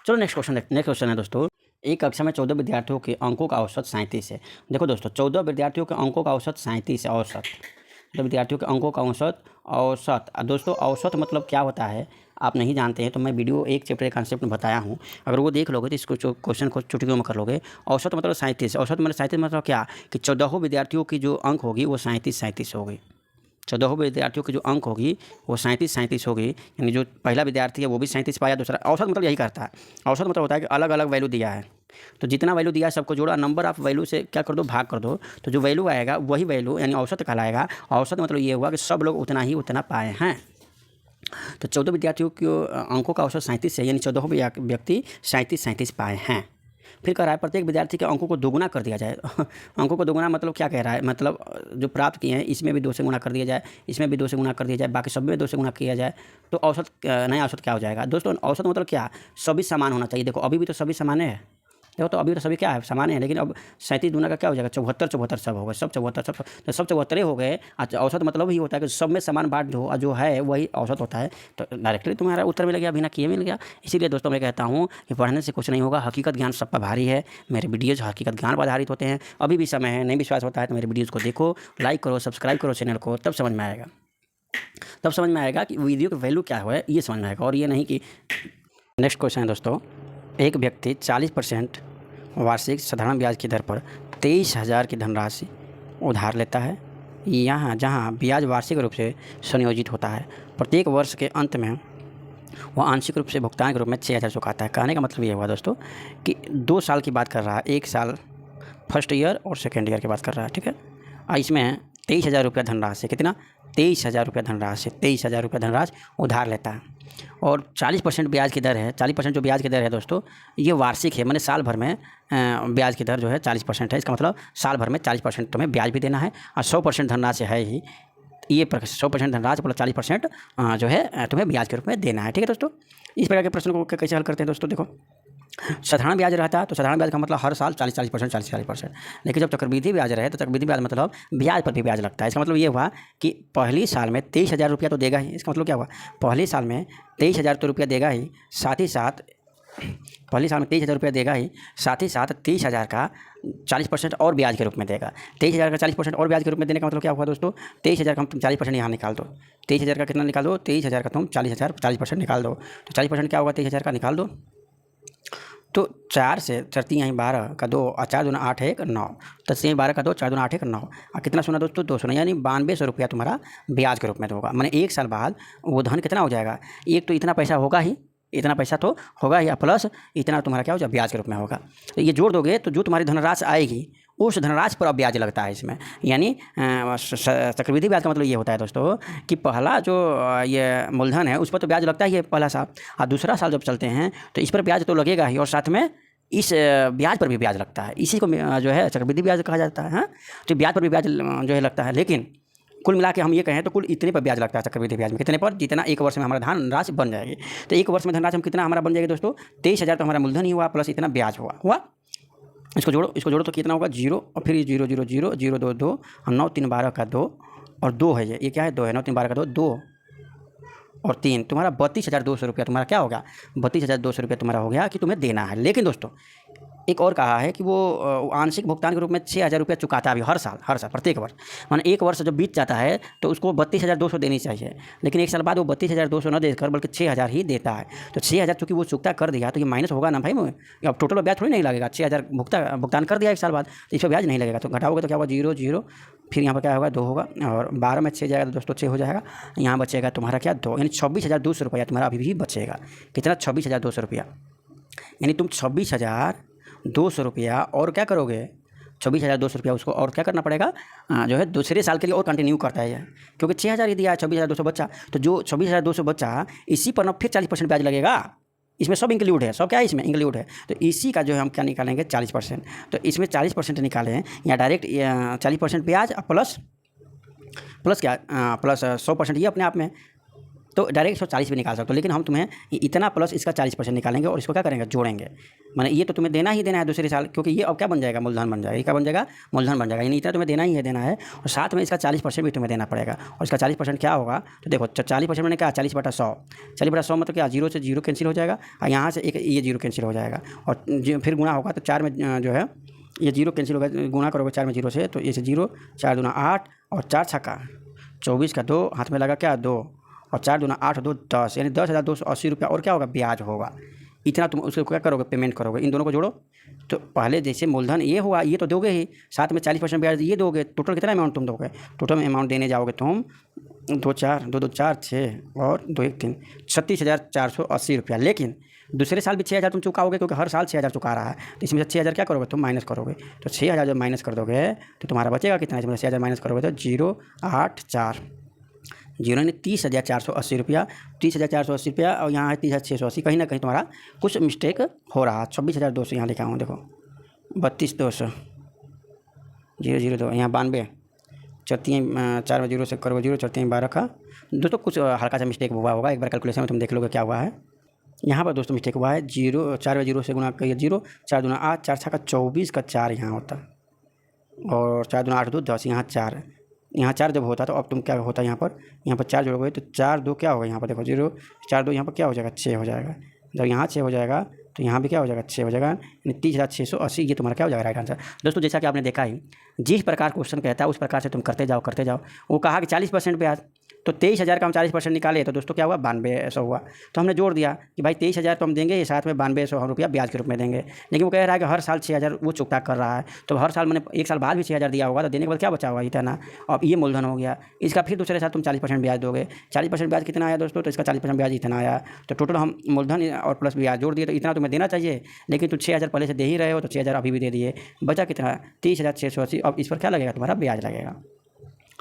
चलो नेक्स्ट क्वेश्चन है दोस्तों, एक कक्षा में 14 विद्यार्थियों के अंकों का औसत 37 है। देखो दोस्तों 14 विद्यार्थियों के अंकों का औसत 37 है, औसत मतलब विद्यार्थियों के अंकों का औसत। दोस्तों औसत मतलब क्या होता है आप नहीं जानते हैं तो मैं वीडियो 1 चैप्टर के कॉन्सेप्ट में बताया हूँ, अगर वो देख लोगे तो इसको क्वेश्चन को चुटकियों में कर लोगे। औसत मतलब 37, औसत मतलब 37 मतलब क्या कि 14 विद्यार्थियों की जो अंक होगी वो 37 होगी, 14 विद्यार्थियों की जो अंक होगी वो 37 होगी, यानी जो पहला विद्यार्थी है वो भी 37 पाया, दूसरा। औसत मतलब यही करता है, औसत मतलब होता है कि अलग अलग वैल्यू दिया है, तो जितना वैल्यू दिया है सबको जोड़ा, नंबर ऑफ वैल्यू से क्या कर दो, भाग कर दो, तो जो वैल्यू आएगा वही वैल्यू यानी औसत कहलाएगा। औसत मतलब ये हुआ कि सब लोग उतना पाए हैं। तो 14 विद्यार्थियों के अंकों का औसत 37 है, यानी 14 व्यक्ति 37 पाए हैं। फिर कह रहा है प्रत्येक विद्यार्थी के अंकों को दोगुना कर दिया जाए। अंकों को दोगुना मतलब क्या कह रहा है, मतलब जो प्राप्त किए हैं इसमें भी 2 से गुना कर दिया जाए, इसमें भी 2 से गुना कर दिया जाए, बाकी सब में 2 से गुना किया जाए, तो औसत नया औसत क्या हो जाएगा दोस्तों। औसत मतलब क्या, सभी समान होना चाहिए। देखो अभी भी तो सभी समान है, देखो तो अभी तो सभी क्या है समान है, लेकिन अब 37 दूना का क्या हो जाएगा 74 सब हो गए, सब 74 तो सब 74 हो गए। औसत मतलब ही होता है कि सब में समान बांट जो है वही औसत होता है। तो डायरेक्टली तुम्हारा उत्तर मिल गया, बिना किए मिल गया। इसीलिए दोस्तों मैं कहता हूँ कि पढ़ने से कुछ नहीं होगा, हकीकत ज्ञान सब पर भारी है। मेरे वीडियोज़ हकीकत ज्ञान पर आधारित होते हैं। अभी भी समय है, नहीं विश्वास होता है तो मेरे वीडियोज़ को देखो, लाइक करो, सब्सक्राइब करो चैनल को, तब समझ में आएगा कि वीडियो की वैल्यू क्या है, ये समझ में आएगा, और ये नहीं कि। नेक्स्ट क्वेश्चन है दोस्तों, एक व्यक्ति 40% वार्षिक साधारण ब्याज की दर पर 23,000 की धनराशि उधार लेता है, जहां ब्याज वार्षिक रूप से संयोजित होता है। प्रत्येक वर्ष के अंत में वह आंशिक रूप से भुगतान के रूप में 6,000 चुकाता है। कहने का मतलब ये हुआ दोस्तों कि 2 साल की बात कर रहा है, 1 साल फर्स्ट ईयर और सेकेंड ईयर की बात कर रहा है, ठीक है। इसमें 23,000 रुपया धनराशि, कितना 23,000 रुपया धनराशि, 23,000 रुपया धनराशि उधार लेता है, और 40% ब्याज की दर है। 40% जो ब्याज की दर है दोस्तों ये वार्षिक है, मैंने साल भर में ब्याज की दर जो है 40% है। इसका मतलब साल भर में 40% तुम्हें ब्याज भी देना है, और 100% धनराशि है ही, ये 100% धनराशि प्लस 40% जो है तुम्हें ब्याज के रूप में देना है, ठीक है दोस्तों। इस प्रकार के प्रश्न को कैसे हल करते हैं दोस्तों, देखो साधारण ब्याज रहता है तो साधारण ब्याज का मतलब हर साल 40%, लेकिन जब चक्रवृद्धि ब्याज रहे तो चक्रवृद्धि ब्याज मतलब ब्याज पर भी ब्याज लगता है। इसका मतलब ये हुआ कि पहली साल में 23,000 रुपया तो देगा ही। इसका मतलब क्या हुआ, पहले साल में 23,000 तो रुपया देगा ही, साथ ही साथ पहले साल में 23,000 रुपया देगा ही, साथ ही साथ 23,000 का 40% और ब्याज के रूप में देगा। 23,000 का 40% और ब्याज के रूप में देने का मतलब क्या हुआ दोस्तों, 23,000 का तुम 40% यहाँ निकाल दो। 23,000 का कितना निकाल दो, 23,000 का तुम 40% निकाल दो। तो 40% क्या होगा, 23,000 का निकाल दो। तो 4 से 4 3 यहाँ 12 का 2 और 4 दूना 8 1 9, 10 से 12 का 2 4 दूना 8 1 9 और कितना सुना दोस्तों, 2 सुना, यानी 9200 रुपया तुम्हारा ब्याज के रूप में होगा। मैंने 1 साल बाद वो धन कितना हो जाएगा, एक तो इतना पैसा होगा ही, इतना पैसा तो होगा ही, प्लस इतना तुम्हारा क्या हो जाएगा, ब्याज के रूप में होगा। तो ये जोड़ दोगे तो जो तुम्हारी धनराशि आएगी उस धनराशि पर अब ब्याज लगता है इसमें। यानी चक्रवृद्धि ब्याज का मतलब ये होता है दोस्तों कि पहला जो ये मूलधन है उस पर तो ब्याज लगता ही है पहला साल, और दूसरा साल जब चलते हैं तो इस पर ब्याज तो लगेगा ही, और साथ में इस ब्याज पर भी ब्याज लगता है। इसी को जो है चक्रवृद्धि ब्याज कहा जाता है। तो ब्याज पर भी ब्याज जो है लगता है, लेकिन कुल मिला के हम ये कहें तो कुल इतने पर ब्याज लगता है चक्रवृद्धि ब्याज में। कितने पर, जितना एक वर्ष में हमारा धनराशि बन जाएगी। तो एक वर्ष में धनराशि हम कितना हमारा बन जाएगी दोस्तों, 23,000 तो हमारा मूलधन ही हुआ प्लस इतना ब्याज हुआ। इसको जोड़ो तो कितना होगा, 0 और फिर 0 0 0 0 2 2 और 9 3 12 का 2 और 2 है, ये क्या है, 2 है, 9 3 12 का 2 और 3, तुम्हारा 32,200 रुपया तुम्हारा क्या होगा, 32,200 रुपया तुम्हारा हो गया कि तुम्हें देना है। लेकिन दोस्तों एक और कहा है कि वो आंशिक भुगतान के रूप में 6,000 रुपया चुकाता है अभी हर साल प्रत्येक वर्ष। माने एक वर्ष जब बीत जाता है तो उसको 32,200 देनी चाहिए, लेकिन एक साल बाद वो 32,200 न देकर बल्कि 6,000 ही देता है। तो 6,000 चूँकि वो चुकता कर दिया तो ये माइनस होगा ना भाई, अब टोटल ब्याज थोड़ी नहीं लगेगा। 6,000 भुगतान कर दिया एक साल बाद तो इस पर ब्याज नहीं लगेगा। तो घटाओगे तो क्या होगा, 0 0, फिर यहाँ पर क्या होगा, 2 होगा, और 12 में 6 जाएगा तो दोस्तों 6 हो जाएगा। यहाँ बचेगा तुम्हारा क्या, 2, यानी 26,200 रुपया तुम्हारा अभी भी बचेगा। कितना, 26,200 रुपया। यानी तुम 26,200 रुपया और क्या करोगे, 26,200 रुपया उसको और क्या करना पड़ेगा, जो है दूसरे साल के लिए और कंटिन्यू करता है, क्योंकि 6,000 ही दिया है, 26,200 बचा, तो जो 26,200 बचा इसी पर ना फिर 40% ब्याज लगेगा। इसमें सब इंक्लूड है, सब क्या है इसमें इंक्लूड है। तो इसी का जो है हम क्या निकालेंगे, 40%। तो इसमें 40% निकालें या डायरेक्ट 40% ब्याज प्लस क्या, प्लस 100% ये अपने आप में, तो डायरेक्ट 140 भी निकाल सकते हो। लेकिन हम तुम्हें इतना प्लस इसका 40% निकालेंगे और इसको क्या करेंगे, जोड़ेंगे। माने ये तो तुम्हें देना ही देना है दूसरे साल, क्योंकि ये अब क्या बन जाएगा, मूलधन बन जाएगा। ये क्या बन जाएगा, मूलधन बन जाएगा। यानी इतना तुम्हें देना ही है देना है, और साथ में इसका 40% भी तुम्हें देना पड़ेगा। और इसका 40% क्या होगा, तो देखो 40% मैंने क्या, 40/100, 40/100 मतलब क्या, 0 से 0 कैंसिल हो जाएगा, और यहाँ से एक ये 0 कैंसिल हो जाएगा, और फिर गुणा होगा तो 4 में जो है ये 0 कैंसिल होगा, गुणा करोगे 4 में 0 से, तो ये से 0, 4 दूना 8 और 4 छक्का 24 का 2 हाथ में लगा क्या, 2 और 4 दूना 8 2 10, यानी 10,280 रुपया और क्या होगा, ब्याज होगा। इतना तुम उसको क्या करोगे, पेमेंट करोगे। इन दोनों को जोड़ो तो पहले जैसे मूलधन ये हुआ, ये तो दोगे ही, साथ में 40% ब्याज ये दोगे। टोटल कितना अमाउंट तुम दोगे, टोटल अमाउंट देने जाओगे तुम 2 4 2 2 4 6 और 2 1 3 36,480 रुपया। लेकिन दूसरे साल भी 6,000 तुम चुकाओगे, क्योंकि हर साल 6,000 चुका रहा है। तो इसमें से 6,000 क्या करोगे तुम, माइनस करोगे। तो 6,000 जब माइनस कर दोगे तो तुम्हारा बचेगा कितना, इसमें 6,000 माइनस करोगे तो 0 8 4 0 ने 30,480 रुपया, 30,480 रुपया, और यहाँ है 30,680। कहीं ना कहीं तुम्हारा कुछ मिस्टेक हो रहा है। 26,200 यहाँ लिखा हूँ, देखो 32,200 0 0 2, यहाँ 92, 4 में 0 से करोगे 0, 4 12 का दोस्तों कुछ हल्का सा मिस्टेक हुआ होगा। एक बार कैलकुलेशन में तुम देख लोगे क्या हुआ है। यहाँ पर दोस्तों मिस्टेक हुआ है, 0 4 में 0 से गुना करिए 0, 4 दूना 8, 4 छक्का 24 का 4 यहाँ होता, और 4 दूना 8 2 10, यहाँ 4, यहाँ 4 जब होता तो अब तुम क्या होता, यहाँ पर 4 जोड़ोगे तो 4 2 क्या होगा, यहाँ पर देखो 0 4 2 यहाँ पर क्या हो जाएगा, 6 हो जाएगा। जब यहाँ 6 हो जाएगा तो यहाँ भी क्या हो जाएगा, 6 हो जाएगा, यानी 30,680 ये तुम्हारा क्या हो जाएगा, राइट आंसर। दोस्तों जैसा कि आपने देखा ही, जिस प्रकार क्वेश्चन कहता है उस प्रकार से तुम करते जाओ। वो कहा कि 40% ब्याज, तो 23,000 का हम 40% निकाले तो दोस्तों क्या हुआ, 9200 हुआ। तो हमने जोड़ दिया कि भाई 23,000 तो हम देंगे, ये साथ में 9200 रुपया ब्याज के रूप में देंगे। लेकिन वो कह रहा है कि हर साल 6,000 वो चुकता कर रहा है, तो हर साल मैंने एक साल बाद भी 6,000 दिया होगा, तो देने के बाद क्या बचा हुआ, इतना। अब ये मूलधन हो गया, इसका फिर दूसरे साल तुम 40% ब्याज दोगे। 40% ब्याज कितना आया दोस्तों, तो इसका 40% ब्याज इतना आया। तो टोटल हम मूलधन और प्लस ब्याज जोड़ दिए, तो इतना तुम्हें देना चाहिए। लेकिन तुम 6,000 पहले से दे ही रहे हो, तो 6,000 अभी भी दे दिए, बचा कितना, 30,680। अब इस पर क्या लगेगा, तुम्हारा ब्याज लगेगा।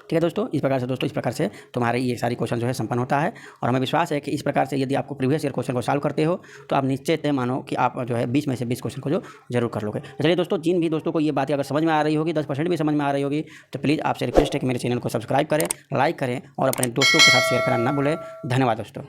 ठीक है दोस्तों, इस प्रकार से तुम्हारे ये सारी क्वेश्चन जो है संपन्न होता है। और हमें विश्वास है कि इस प्रकार से यदि आपको प्रीवियस ईयर क्वेश्चन को सॉल्व करते हो तो आप निश्चित मानो कि आप जो है 20 में से 20 क्वेश्चन को जो जरूर कर लोगे। चलिए दोस्तों, जिन भी दोस्तों को ये बातें अगर समझ में आ रही होगी, 10% भी समझ में आ रही होगी, तो प्लीज़ आपसे रिक्वेस्ट है कि मेरे चैनल को सब्सक्राइब करें, लाइक करें और अपने दोस्तों के साथ शेयर करना ना भूलें। धन्यवाद दोस्तों।